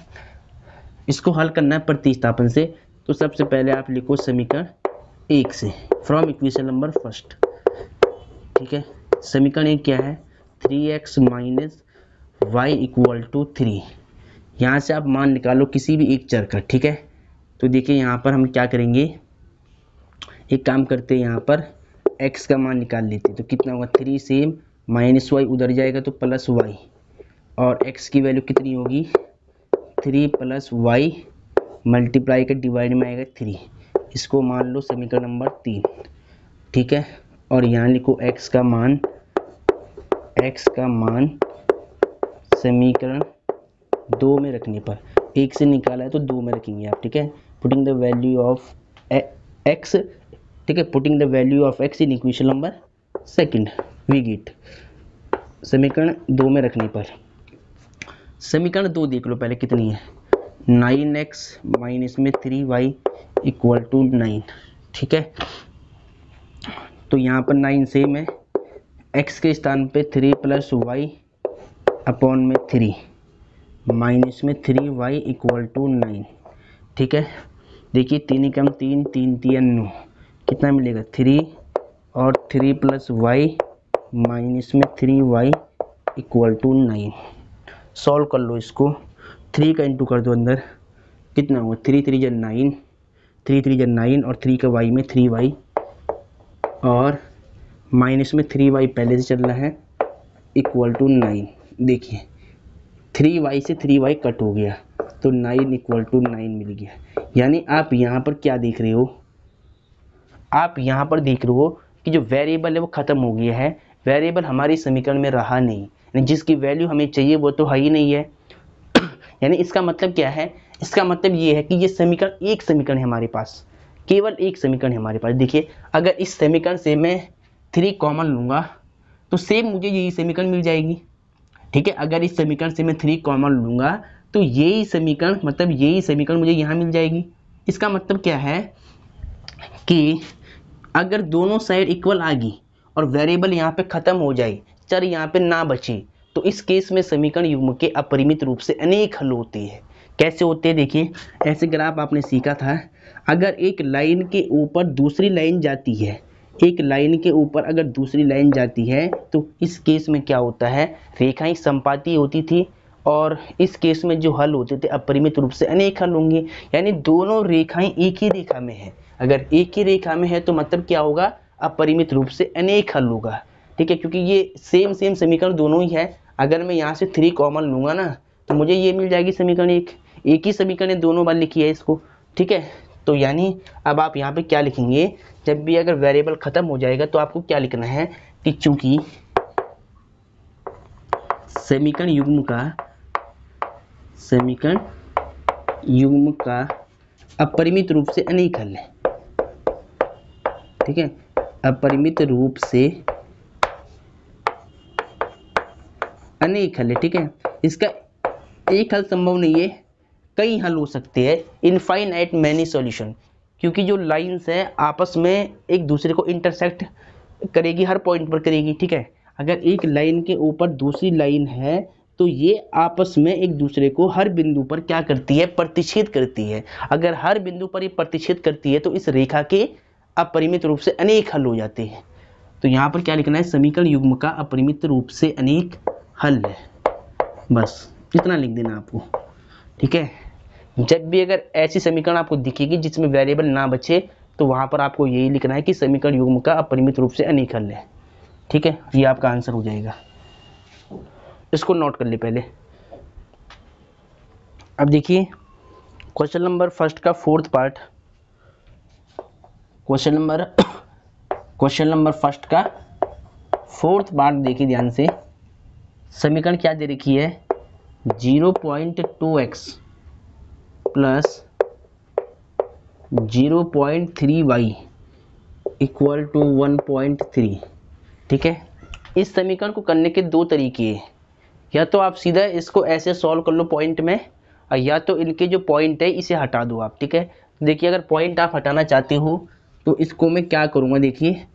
इसको हल करना है प्रतिस्थापन से। तो सबसे पहले आप लिखो समीकरण 1 से, फ्रॉम इक्वेशन नंबर फर्स्ट। ठीक है, समीकरण 1 क्या है, 3x minus y equal to 3। यहाँ से आप मान निकालो किसी भी एक चर का। ठीक है, तो देखिए यहाँ पर हम क्या करेंगे, एक काम करते हैं, यहाँ पर x का मान निकाल लेते हैं। तो कितना होगा 3 सेम, माइनस वाई उधर जाएगा तो प्लस वाई, और x की वैल्यू कितनी होगी 3 प्लस वाई मल्टीप्लाई का डिवाइड में आएगा 3, इसको मान लो समीकरण नंबर 3। ठीक है, और यहाँ लिखो x का मान समीकरण 2 में रखने पर, 1 से निकाला है तो 2 में रखेंगे आप। ठीक है, putting the value of x, ठीक है, putting the value of x in equation number second we get, समीकरण 2 में रखने पर। समीकरण 2 देख लो पहले कितनी है, 9x माइनस में 3y इक्वल टू 9। ठीक है, तो यहाँ पर 9 सेम है, x के स्थान पे 3 प्लस वाई अपॉन में 3 माइनस में 3y इक्वल टू 9। ठीक है, देखिए 3 कम 3, 3 3 9, कितना मिलेगा 3, और 3 प्लस वाई माइनस में 3y इक्वल टू 9। सॉल्व कर लो इसको, 3 का इंटू कर दो अंदर, कितना होगा 3 3 जा 9, 3 3 जा 9, और 3 का y में 3y, और माइनस में 3y पहले से चल रहा है इक्वल टू 9। देखिए 3y से 3y कट हो गया तो 9 इक्वल टू 9 मिल गया। यानी आप यहाँ पर क्या देख रहे हो, आप यहाँ पर देख रहे हो कि जो वेरिएबल है वो ख़त्म हो गया है, वेरिएबल हमारी समीकरण में रहा नहीं, यानी जिसकी वैल्यू हमें चाहिए वो तो है ही नहीं है। यानी इसका मतलब क्या है, इसका मतलब ये है कि ये समीकरण एक समीकरण है हमारे पास, केवल एक समीकरण है हमारे पास। देखिए अगर इस समीकरण से मैं 3 कॉमन लूँगा तो सेम मुझे यही समीकरण मिल जाएगी। ठीक है, अगर इस समीकरण से मैं 3 कॉमन लूँगा तो यही समीकरण, मतलब यही समीकरण मुझे यहाँ मिल जाएगी। इसका मतलब क्या है कि अगर दोनों साइड इक्वल आ गई और वेरिएबल यहाँ पे ख़त्म हो जाए, चर यहाँ पे ना बचे, तो इस केस में समीकरण युग्म के अपरिमित रूप से अनेक हल होते हैं। कैसे होते हैं, देखिए ऐसे ग्राफ आपने सीखा था, अगर एक लाइन के ऊपर दूसरी लाइन जाती है, एक लाइन के ऊपर अगर दूसरी लाइन जाती है तो इस केस में क्या होता है, रेखाएं संपाती होती थी और इस केस में जो हल होते थे अपरिमित रूप से अनेक हल होंगे। यानी दोनों रेखाएं एक ही रेखा में है, अगर एक ही रेखा में है तो मतलब क्या होगा, अपरिमित रूप से अनेक हल होगा। ठीक है, क्योंकि ये सेम समीकरण दोनों ही है। अगर मैं यहाँ से 3 कॉमन लूँगा ना तो मुझे ये मिल जाएगी समीकरण एक ही समीकरण है, दोनों बार लिखी है इसको। ठीक है, तो यानी अब आप यहाँ पे क्या लिखेंगे, जब भी अगर वेरिएबल ख़त्म हो जाएगा तो आपको क्या लिखना है कि चूंकि समीकरण युग्म का अपरिमित रूप से अनेक हल है। ठीक है, अपरिमित रूप से अनेक हल है। ठीक है, इसका एक हल संभव नहीं है, कई हल हो सकते हैं, इनफाइनाइट मैनी सॉल्यूशन, क्योंकि जो लाइंस है आपस में एक दूसरे को इंटरसेक्ट करेगी, हर पॉइंट पर करेगी। ठीक है, अगर एक लाइन के ऊपर दूसरी लाइन है तो ये आपस में एक दूसरे को हर बिंदु पर क्या करती है, प्रतिच्छेद करती है। अगर हर बिंदु पर ये प्रतिच्छेद करती है तो इस रेखा के अपरिमित रूप से अनेक हल हो जाते हैं। तो यहाँ पर क्या लिखना है, समीकरण युग्म का अपरिमित रूप से अनेक हल है, बस इतना लिख देना आपको। ठीक है, जब भी अगर ऐसी समीकरण आपको दिखेगी जिसमें वेरिएबल ना बचे तो वहाँ पर आपको यही लिखना है कि समीकरण युग्म का अपरिमित रूप से अनेक हल है। ठीक है, ये आपका आंसर हो जाएगा, इसको नोट कर ले पहले। अब देखिए क्वेश्चन नंबर फर्स्ट का fourth part, question number first का फोर्थ पार्ट देखिए ध्यान से। समीकरण क्या दे रखी है, 0.2x plus 0.3y equal to 1.3। ठीक है, इस समीकरण को करने के दो तरीके हैं, या तो आप सीधा इसको ऐसे सॉल्व कर लो पॉइंट में, और या तो इनके जो पॉइंट है इसे हटा दो आप। ठीक है, देखिए अगर पॉइंट आप हटाना चाहते हो तो इसको मैं क्या करूँगा, देखिए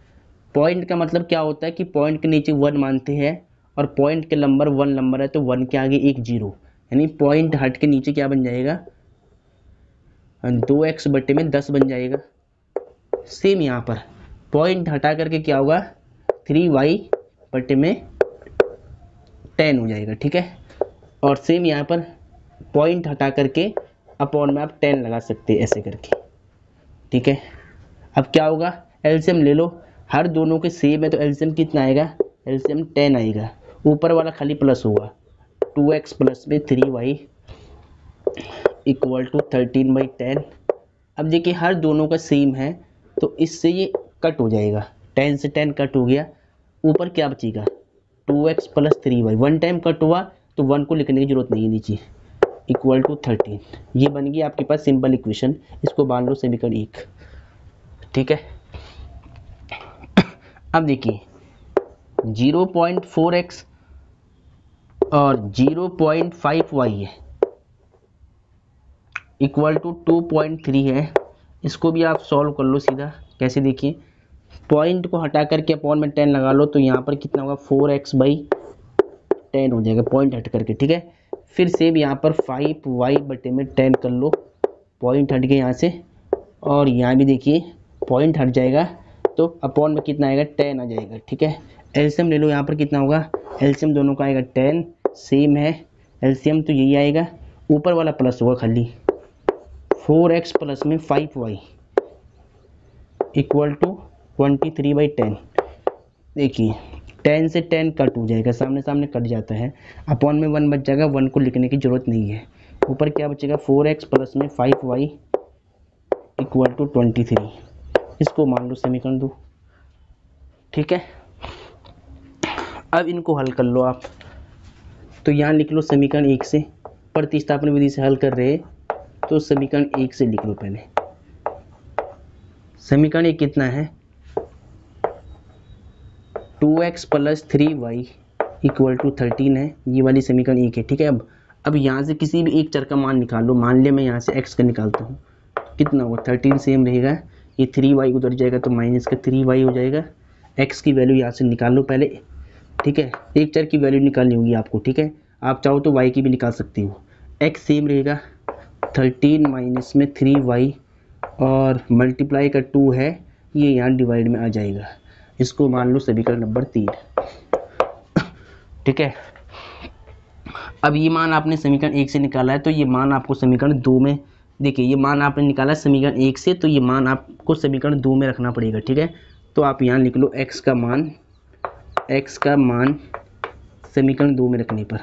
पॉइंट का मतलब क्या होता है कि पॉइंट के नीचे 1 मानते हैं और पॉइंट के नंबर 1 नंबर है तो 1 के आगे एक 0, यानी पॉइंट हट के नीचे क्या बन जाएगा, 2x बटे में 10 बन जाएगा। सेम यहाँ पर पॉइंट हटा करके क्या होगा, 3y बटे में 10 हो जाएगा। ठीक है, और सेम यहाँ पर पॉइंट हटा करके अपॉन में आप 10 लगा सकते हैं ऐसे करके। ठीक है, अब क्या होगा, एलसीएम ले लो, हर दोनों के सेम है तो एलसीएम कितना आएगा, एलसीएम 10 आएगा, ऊपर वाला खाली प्लस होगा, 2x प्लस में 3y इक्वल टू 13/10। अब देखिए हर दोनों का सेम है तो इससे ये कट हो जाएगा, 10 से 10 कट हो गया, ऊपर क्या बचेगा 2x plus 3y, 1 time cut हुआ तो 1 को लिखने की जरूरत नहीं है नीचे, इक्वल टू 13। ये बन गई आपके पास सिंपल इक्वेशन, इसको बांध लो समीकरण 1। ठीक है, अब देखिए 0.4x और 0.5y है इक्वल टू 2.3 है, इसको भी आप सॉल्व कर लो सीधा। कैसे, देखिए पॉइंट को हटा करके अपॉन में 10 लगा लो तो यहाँ पर कितना होगा 4x/10 हो जाएगा पॉइंट हट करके। ठीक है, फिर सेम यहाँ पर 5y बटे में 10 कर लो, पॉइंट हट गया यहाँ से, और यहाँ भी देखिए पॉइंट हट जाएगा तो अपॉन में कितना आएगा 10 आ जाएगा। ठीक है, एलसीएम ले लो, यहाँ पर कितना होगा, एलसीएम दोनों का आएगा 10, सेम है एलसीएम तो यही आएगा, ऊपर वाला प्लस होगा खाली, 4x प्लस में 5y इक्वल टू 23/10। देखिए 10 से 10 कट हो जाएगा, सामने सामने कट जाता है, अपॉन में 1 बच जाएगा, 1 को लिखने की जरूरत नहीं है। ऊपर क्या बचेगा 4x प्लस में 5y इक्वल टू 23, इसको मान लो समीकरण 2। ठीक है, अब इनको हल कर लो आप। तो यहाँ लिख लो समीकरण 1 से, प्रतिस्थापन विधि से हल कर रहे तो समीकरण 1 से लिख लो पहले। समीकरण 1 कितना है 2x plus 3y equal to 13 है, ये वाली समीकरण 1 है। ठीक है, अब यहाँ से किसी भी एक चर का मान निकाल लो। मान लिया मैं यहाँ से x का निकालता हूँ, कितना होगा 13 सेम रहेगा, ये 3y उधर जाएगा तो माइनस का 3y हो जाएगा। x की वैल्यू यहाँ से निकाल लो पहले। ठीक है, एक चर की वैल्यू निकालनी होगी आपको। ठीक है, आप चाहो तो y की भी निकाल सकती हो। x सेम रहेगा 13 माइनस में 3y और मल्टीप्लाई का 2 है, ये यहाँ डिवाइड में आ जाएगा, इसको मान लो समीकरण नंबर 3। ठीक है, अब ये मान आपने समीकरण 1 से निकाला है तो ये मान आपको समीकरण 2 में, देखिए ये मान आपने निकाला है समीकरण 1 से, तो ये मान आपको समीकरण 2 में रखना पड़ेगा। ठीक है, तो आप यहाँ लिख लो x का मान समीकरण 2 में रखने पर,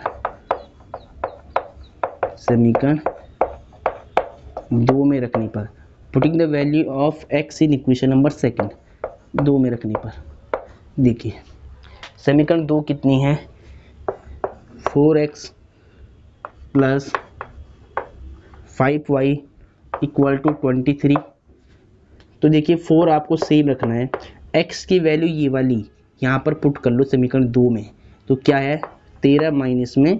समीकरण 2 में रखने पर, putting the value of x in equation number 2 2 में रखने पर, देखिए समीकरण 2 कितनी है 4x plus 5y equal to 23। तो देखिए 4 आपको सेम रखना है, x की वैल्यू ये वाली यहाँ पर पुट कर लो समीकरण 2 में, तो क्या है 13 माइनस में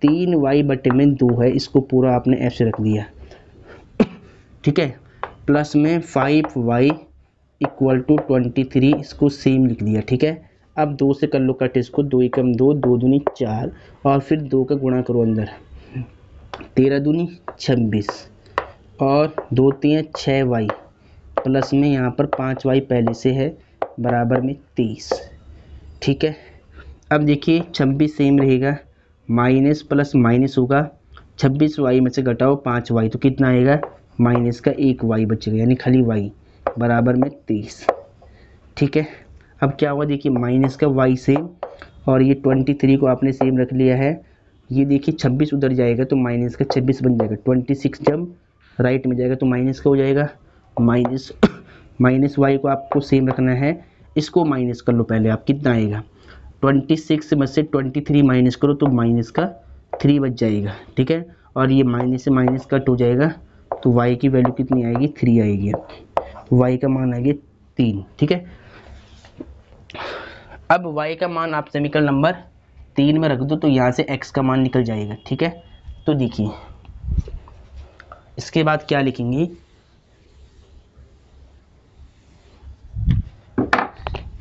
3y बटे में 2 है, इसको पूरा आपने f से रख दिया। ठीक है, प्लस में 5y इक्वल टू 23, इसको सेम लिख दिया। ठीक है, अब 2 से कर लो कट, इसको 2 एकम 2, 2 दूनी 4 और फिर 2 का गुणा करो अंदर, 13 दूनी 26 और 2 3 6y प्लस में यहाँ पर 5y पहले से है बराबर में 23। ठीक है, अब देखिए 26 सेम रहेगा, माइनस प्लस माइनस होगा, 26y में से घटाओ 5y तो कितना आएगा माइनस का 1y बचेगा, यानी खाली y बराबर में 23। ठीक है, अब क्या हुआ देखिए माइनस का y सेम और ये 23 को आपने सेम रख लिया है, ये देखिए 26 उधर जाएगा तो माइनस का 26 बन जाएगा, 26 जब राइट में जाएगा तो माइनस का हो जाएगा, माइनस y को आपको सेम रखना है, इसको माइनस कर लो पहले आप, कितना आएगा 26 में से 23 माइनस करो तो माइनस का 3 बच जाएगा। ठीक है, और ये माइनस से माइनस कट हो जाएगा तो y की वैल्यू कितनी आएगी 3 आएगी, तो y का मान आएगा 3। ठीक है, अब y का मान आप समीकरण नंबर 3 में रख दो तो यहाँ से x का मान निकल जाएगा। ठीक है, तो देखिए इसके बाद क्या लिखेंगे,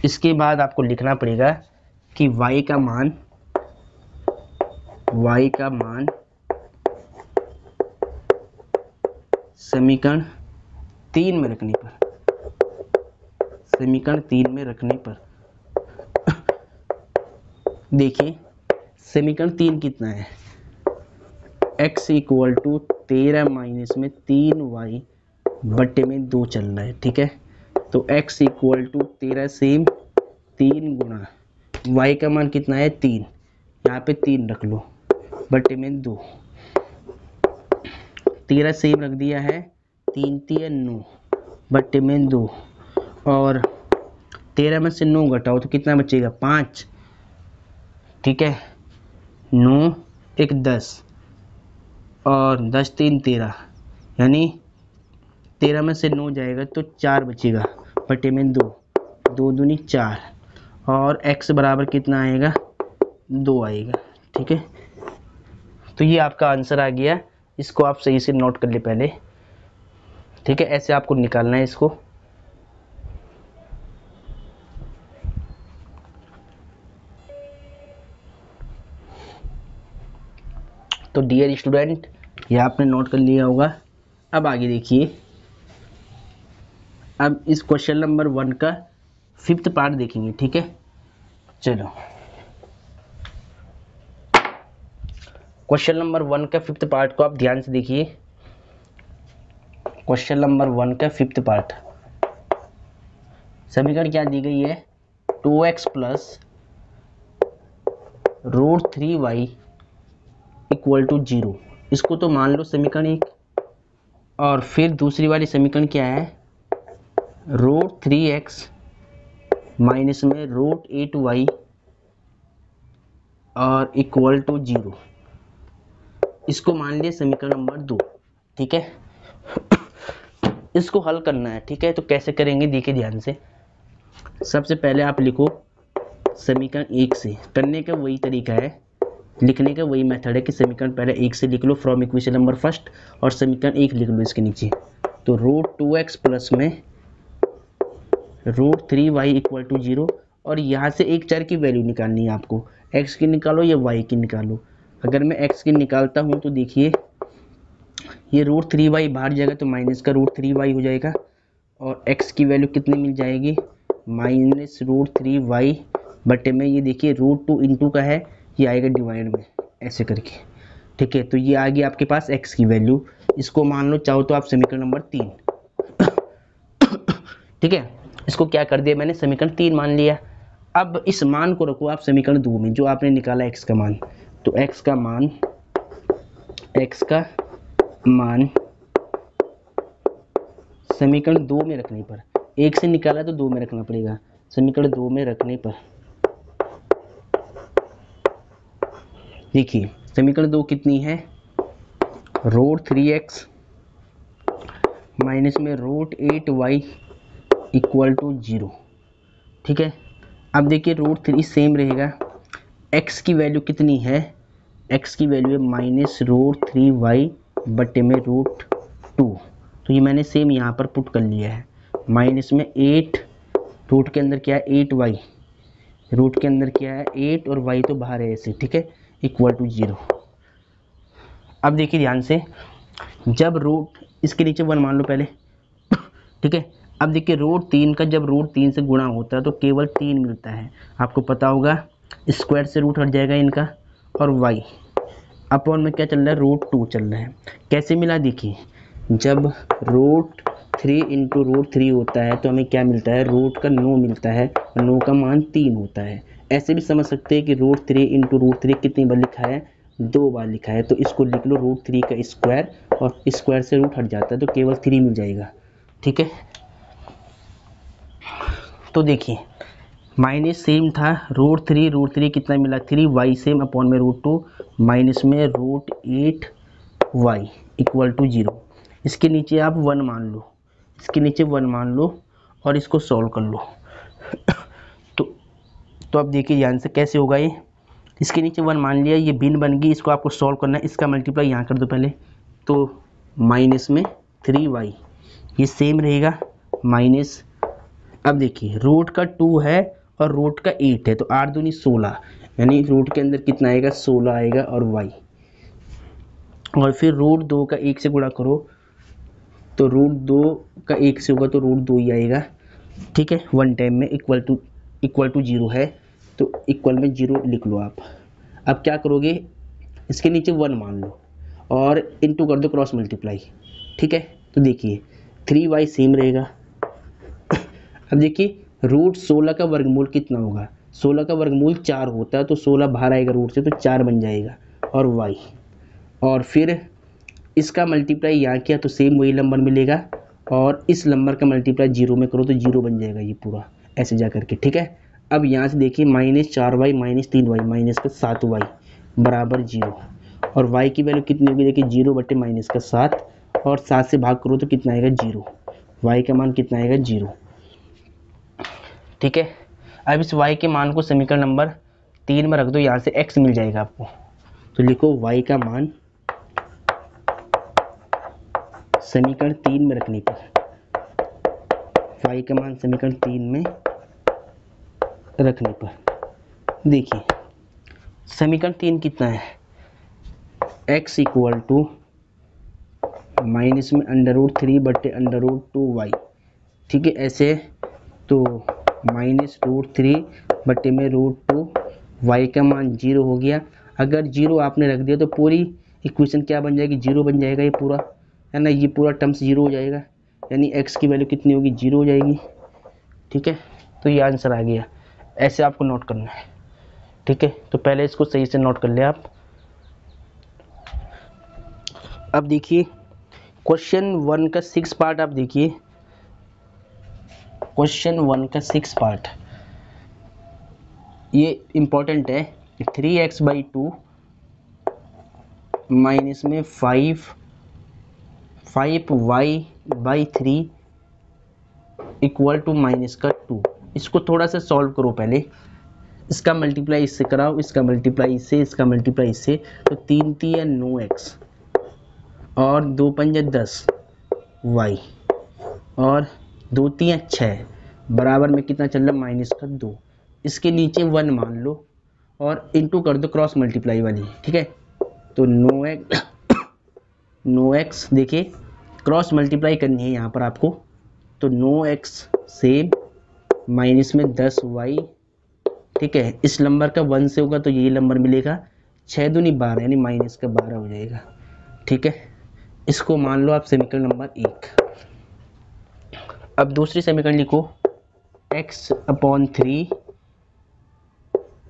इसके बाद आपको लिखना पड़ेगा कि y का मान समीकरण 3 में रखने पर, समीकरण 3 में रखने पर देखिए समीकरण 3 कितना है x इक्वल टू 13 माइनस में 3y बटे में 2 चल रहा है। ठीक है, तो x इक्वल टू 13 सेम 3 गुणा y का मान कितना है 3, यहाँ पे 3 रख लो बटे में 2, 13 सेम रख दिया है, 3 3 9 बटे में 2 और 13 में से 9 घटाओ तो कितना बचेगा 5। ठीक है, 9 1 10 और 10 3 13, यानी 13 में से 9 जाएगा तो 4 बचेगा बटे में 2, 2 दूनी 4 और x बराबर कितना आएगा 2 आएगा। ठीक है, तो ये आपका आंसर आ गया, इसको आप सही से नोट कर ले पहले। ठीक है, ऐसे आपको निकालना है इसको। तो डियर स्टूडेंट ये आपने नोट कर लिया होगा। अब आगे देखिए, अब इस क्वेश्चन नंबर 1 का 5th पार्ट देखेंगे। ठीक है, चलो क्वेश्चन नंबर 1 का 5th पार्ट को आप ध्यान से देखिए। क्वेश्चन नंबर 1 का 5th पार्ट, समीकरण क्या दी गई है 2x plus √3y equal to 0। इसको तो मान लो समीकरण 1। और फिर दूसरी वाली समीकरण क्या है, √3x माइनस में √8y और इक्वल टू 0। इसको मान लिया समीकरण नंबर 2। ठीक है, इसको हल करना है। ठीक है, तो कैसे करेंगे देखिए ध्यान से। सबसे पहले आप लिखो समीकरण 1 से, करने का वही तरीका है, लिखने का वही मेथड है कि समीकरण पहले 1 से लिख लो फ्रॉम इक्वेशन नंबर फर्स्ट, और समीकरण 1 लिख लो इसके नीचे। तो √2x प्लस में √3y इक्वल टू 0, और यहाँ से एक चर की वैल्यू निकालनी है आपको, x की निकालो या y की निकालो। अगर मैं x की निकालता हूँ तो देखिए ये √3y बाहर जाएगा तो माइनस का √3y हो जाएगा, और x की वैल्यू कितनी मिल जाएगी, माइनस √3y बटे में ये देखिए √2 इंटू का है, ये आएगा डिवाइड में ऐसे करके। ठीक है, तो ये आ गई आपके पास x की वैल्यू। इसको मान लो चाहो तो आप समीकरण नंबर 3। ठीक है, इसको क्या कर दिया मैंने, समीकरण 3 मान लिया। अब इस मान को रखो आप समीकरण 2 में, जो आपने निकाला x का मान। तो x का मान समीकरण 2 में रखने पर, 1 से निकाला तो 2 में रखना पड़ेगा, समीकरण 2 में रखने पर देखिए समीकरण 2 कितनी है, √3x माइनस में √8y इक्वल टू 0। ठीक है, अब देखिए √3 सेम रहेगा, x की वैल्यू कितनी है, x की वैल्यू है माइनस √3y बटे में √2। तो ये मैंने सेम यहाँ पर पुट कर लिया है, माइनस में 8, रूट के अंदर क्या है 8y, रूट के अंदर क्या है 8 और y तो बाहर है ऐसे। ठीक है, इक्वल टू 0। अब देखिए ध्यान से, जब रूट इसके नीचे 1 मान लो पहले। ठीक है, अब देखिए √3 का जब √3 से गुणा होता है तो केवल 3 मिलता है, आपको पता होगा, स्क्वायर से रूट हट जाएगा इनका, और y अपॉन में क्या चल रहा है, √2 चल रहा है। कैसे मिला देखिए, जब √3 इंटू √3 होता है तो हमें क्या मिलता है, रूट का 9 मिलता है, और 9 का मान 3 होता है। ऐसे भी समझ सकते हैं कि √3 इंटू √3 कितनी बार लिखा है, 2 बार लिखा है, तो इसको लिख लो √3 का स्क्वायर, और स्क्वायर से रूट हट जाता है तो केवल 3 मिल जाएगा। ठीक है, तो देखिए माइनस सेम था, √3 कितना मिला 3y सेम अपॉन में √2 माइनस में √8y इक्वल टू 0। इसके नीचे आप 1 मान लो, इसके नीचे 1 मान लो और इसको सॉल्व कर लो। तो अब देखिए ध्यान से कैसे होगा ये, इसके नीचे 1 मान लिया, ये भिन्न बन गई, इसको आपको सॉल्व करना है, इसका मल्टीप्लाई यहाँ कर दो पहले, तो माइनस में 3y ये सेम रहेगा माइनस। अब देखिए रूट का 2 है और रूट का 8 है, तो 8 दूनी 16, यानी रूट के अंदर कितना आएगा 16 आएगा, और y, और फिर √2 का 1 से गुणा करो, तो √2 का 1 से होगा तो √2 ही आएगा। ठीक है, 1 टाइम में इक्वल टू 0 है, तो इक्वल में 0 लिख लो आप। अब क्या करोगे, इसके नीचे 1 मान लो और इनटू कर दो क्रॉस मल्टीप्लाई। ठीक है, तो देखिए 3y सेम रहेगा। अब देखिए √16 का वर्गमूल कितना होगा, 16 का वर्गमूल 4 होता है, तो 16 बाहर आएगा रूट से तो 4 बन जाएगा, और y, और फिर इसका मल्टीप्लाई यहाँ किया तो सेम वही नंबर मिलेगा, और इस नंबर का मल्टीप्लाई 0 में करो तो 0 बन जाएगा ये पूरा ऐसे जा करके। ठीक है, अब यहाँ से देखिए -4y - 3y माइनस का 7y बराबर 0, और y की वैल्यू कितनी होगी देखिए 0 बटे माइनस का 7, और 7 से भाग करो तो कितना आएगा 0, y का मान कितना आएगा 0। ठीक है, अब इस y के मान को समीकरण नंबर 3 में रख दो, यहाँ से x मिल जाएगा आपको, तो लिखो y का मान समीकरण 3 में रखने पर, y का मान समीकरण 3 में रखने पर देखिए समीकरण 3 कितना है, x इक्वल टू माइनस में √3 बटे √2y। ठीक है, ऐसे तो -√3 बटे में √2, y का मान 0 हो गया। अगर 0 आपने रख दिया तो पूरी इक्वेशन क्या बन जाएगी, 0 बन जाएगा ये पूरा, है ना, ये पूरा टर्म्स 0 हो जाएगा, यानी x की वैल्यू कितनी होगी 0 हो जाएगी। ठीक है, तो ये आंसर आ गया, ऐसे आपको नोट करना है, ठीक है। तो पहले इसको सही से नोट कर ले आप। अब देखिए क्वेश्चन 1 का 6 पार्ट, आप देखिए क्वेश्चन 1 का 6 पार्ट, ये इम्पोर्टेंट है। 3x/2 माइनस में 5y/3 इक्वल टू माइनस का 2। इसको थोड़ा सा सॉल्व करो पहले, इसका मल्टीप्लाई इससे कराओ, इसका मल्टीप्लाई इससे, इसका मल्टीप्लाई इससे, तो 3 3 9x और 2 5 10 y और 2 3 6 बराबर में कितना चल रहा है, माइनस का 2। इसके नीचे 1 मान लो और इंटू कर दो क्रॉस मल्टीप्लाई वाली, ठीक है। तो 9x देखिए क्रॉस मल्टीप्लाई करनी है यहाँ पर आपको, तो 9x से माइनस में 10y, ठीक है। इस नंबर का 1 से होगा तो यही नंबर मिलेगा, 6 दूनी 12 यानी माइनस का 12 हो जाएगा, ठीक है। इसको मान लो आप समीकरण नंबर 1। अब दूसरी समीकरण लिखो, x/3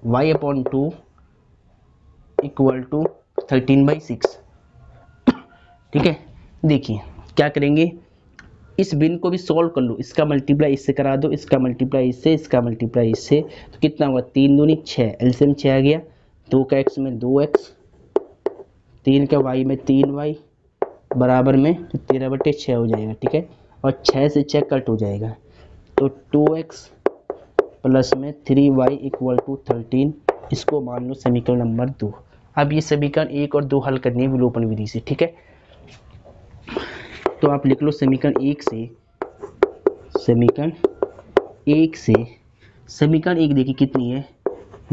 y/2 इक्वल टू 13/6, ठीक है। देखिए क्या करेंगे, इस बिन को भी सॉल्व कर लो, इसका मल्टीप्लाई इससे करा दो, इसका मल्टीप्लाई इससे, इसका मल्टीप्लाई इससे, तो कितना होगा, 3 दूनी 6, एलसीएम 6 आ गया, 2 का x में 2x, 3 का y में 3y बराबर में 13/6 हो जाएगा, ठीक है। और 6 से 6 कट हो जाएगा, तो 2x प्लस में 3y इक्वल टू 13, इसको मान लो समीकरण नंबर 2। अब ये समीकरण 1 और 2 हल करनी है विलोपन विधि से, ठीक है। तो आप लिख लो समीकरण 1 से, समीकरण 1 देखिए कितनी है,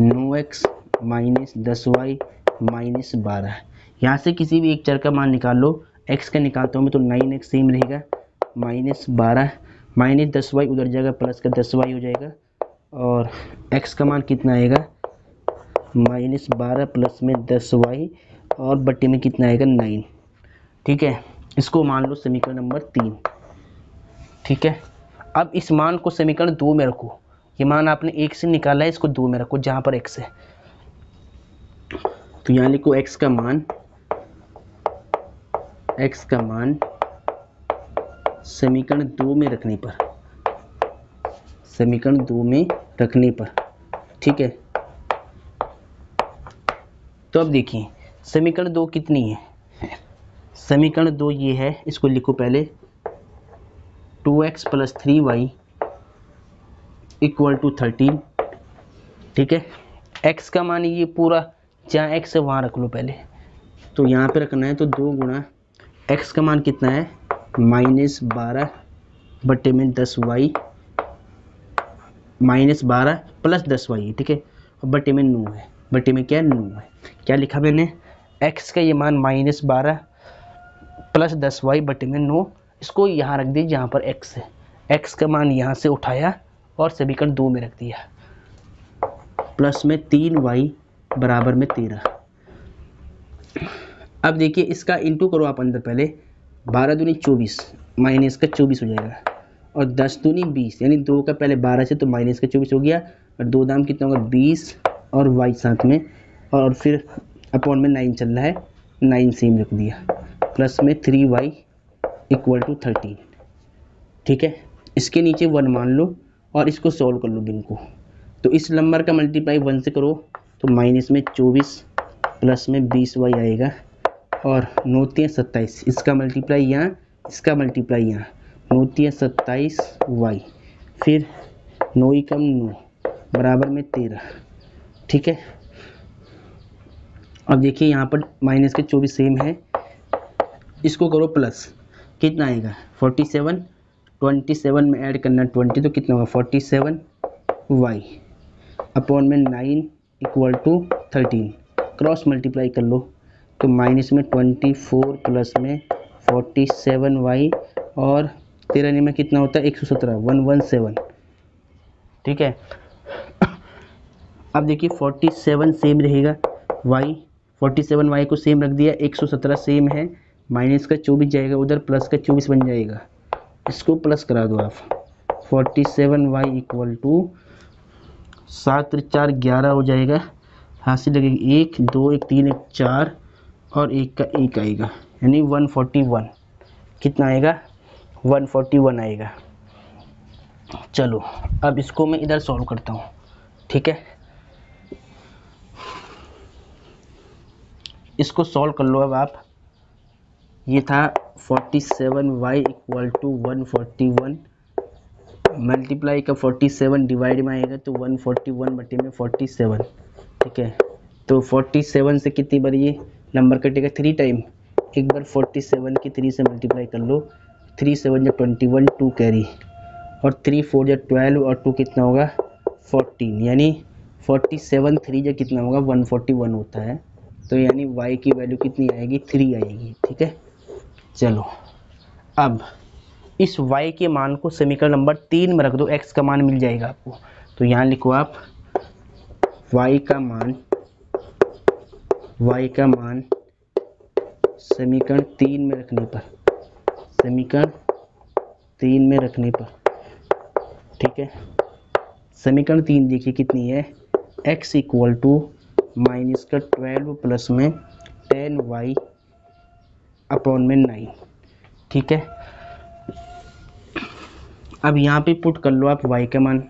9x माइनस 10y माइनस 12। यहाँ से किसी भी एक चर का मान निकाल लो, x का निकालता हूँ मैं तो 9x सेम रहेगा, माइनस 12 माइनस 10y उधर जाएगा, प्लस का 10y हो जाएगा, और x का मान कितना आएगा, माइनस 12 प्लस में 10y और बट्टे में कितना आएगा, 9, ठीक है। इसको मान लो समीकरण नंबर 3, ठीक है। अब इस मान को समीकरण 2 में रखो, ये मान आपने 1 से निकाला है, इसको 2 में रखो जहाँ पर x है, तो यहाँ लिखो x का मान समीकरण 2 में रखने पर, समीकरण 2 में रखने पर, ठीक है। तो अब देखिए समीकरण 2 कितनी है, समीकरण 2 ये है, इसको लिखो पहले, 2x plus 3y equal to 13, ठीक है। x का मान ये पूरा जहाँ x है वहाँ रख लो पहले, तो यहाँ पे रखना है, तो 2 गुणा x का मान कितना है, माइनस 12 बट्टे में 10y, माइनस 12 प्लस 10y, ठीक है, और बट्टे में 9 है, बट्टे में क्या है, 9 है। क्या लिखा मैंने, x का ये मान माइनस 12 प्लस 10y बटे में 9, इसको यहाँ रख दीजिए जहाँ पर x है, x का मान यहाँ से उठाया और समीकरण 2 में रख दिया, प्लस में 3y बराबर में 13। अब देखिए इसका इंटू करो आप अंदर पहले, 12 दूनी 24 माइनस का 24 हो जाएगा, और 10 दूनी 20 यानी 2 का पहले 12 से तो माइनस का 24 हो गया, और 2 दाम कितना होगा 20 और y साथ में, और फिर अपॉन में 9 चल रहा है, 9 सेम रख दिया, प्लस में 3y इक्वल टू 13, ठीक है। इसके नीचे 1 मान लो और इसको सॉल्व कर लो बिन को, तो इस नंबर का मल्टीप्लाई 1 से करो तो माइनस में 24 प्लस में 20y आएगा, और 9 3 27, इसका मल्टीप्लाई यहाँ, इसका मल्टीप्लाई यहाँ, 9 3 27y, फिर 9 कम 9 बराबर में 13, ठीक है। अब देखिए यहाँ पर माइनस के 24 सेम है, इसको करो प्लस, कितना आएगा 47, 27 में ऐड करना 20 तो कितना होगा 47y अपॉन में 9 इक्वल टू 13, क्रॉस मल्टीप्लाई कर लो तो माइनस में 24 प्लस में 47y और 13 में कितना होता है 117, 117, ठीक है। अब देखिए 47 सेम रहेगा, y 47y को सेम रख दिया, 117 सेम है, माइनस का 24 जाएगा उधर, प्लस का 24 बन जाएगा, इसको प्लस करा दो आप, 47y इक्वल टू 7 3 4 11 हो जाएगा, हासिल लगेगी 1 2 1 3 1 4 और 1 का 1 आएगा, यानी 141। कितना आएगा? 141 आएगा। चलो अब इसको मैं इधर सॉल्व करता हूँ, ठीक है। इसको सॉल्व कर लो अब आप। ये था 47y इक्वल टू 141, मल्टीप्लाई का 47 डिवाइड में आएगा तो 141 बटे में 47, ठीक है। तो 47 से कितनी बार ये नंबर कटेगा? 3 टाइम। एक बार 47 की 3 से मल्टीप्लाई कर लो, 3 7 या 21, 2 कैरी, और 3 4 या 12 और 2 कितना होगा? 14, यानी 47 3 या कितना होगा? 141 होता है। तो यानी y की वैल्यू कितनी आएगी? 3 आएगी, ठीक है। चलो अब इस y के मान को समीकरण नंबर 3 में रख दो, x का मान मिल जाएगा आपको। तो यहाँ लिखो आप y का मान समीकरण 3 में रखने पर, समीकरण 3 में रखने पर, ठीक है। समीकरण 3 देखिए कितनी है? x इक्वल टू माइनस का 12 प्लस में 10y अपॉन में 9, ठीक है। अब यहाँ पे पुट कर लो आप y का मान,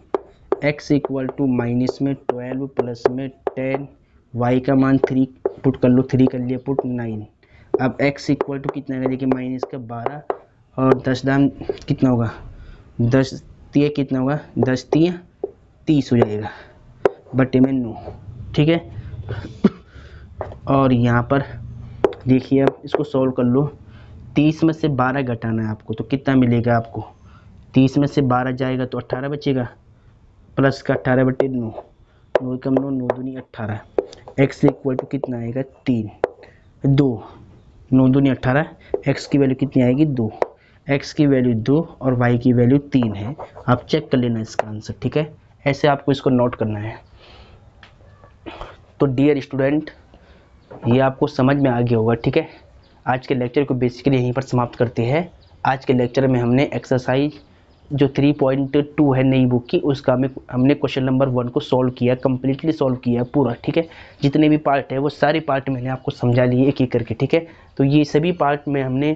x इक्वल टू माइनस में 12 प्लस में 10, y का मान 3 पुट कर लो, 3 कर लिया पुट, 9। अब x इक्वल टू कितना है? देखिए माइनस का 12 और 10 दाम कितना होगा? 10 3 कितना होगा? 10 3 30 हो जाएगा, बटे में 9, ठीक है। और यहाँ पर देखिए अब इसको सॉल्व कर लो। 30 में से 12 घटाना है आपको, तो कितना मिलेगा आपको? 30 में से 12 जाएगा तो 18 बचेगा, प्लस का 18 बटे 9, 9 कम 9 9 दूनी 18। x इक्वल टू कितना आएगा? 3 2, 9 दूनी 18, x की वैल्यू कितनी आएगी? 2, x की वैल्यू 2 और y की वैल्यू 3 है। आप चेक कर लेना इसका आंसर, ठीक है। ऐसे आपको इसको नोट करना है। तो डियर स्टूडेंट, ये आपको समझ में आ गया होगा, ठीक है। आज के लेक्चर को बेसिकली यहीं पर समाप्त करते हैं। आज के लेक्चर में हमने एक्सरसाइज जो 3.2 है नई बुक की, उसका हमने क्वेश्चन नंबर 1 को सॉल्व किया, कम्प्लीटली सॉल्व किया पूरा, ठीक है। जितने भी पार्ट है वो सारे पार्ट मैंने आपको समझा लिए एक एक करके, ठीक है। तो ये सभी पार्ट में हमने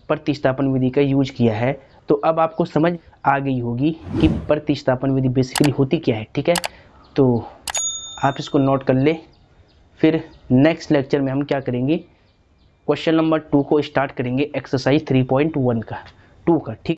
प्रतिस्थापन विधि का यूज किया है। तो अब आपको समझ आ गई होगी कि प्रतिस्थापन विधि बेसिकली होती क्या है, ठीक है। तो आप इसको नोट कर ले। फिर नेक्स्ट लेक्चर में हम क्या करेंगे? क्वेश्चन नंबर 2 को स्टार्ट करेंगे, एक्सरसाइज 3.1 का, 2 का, ठीक।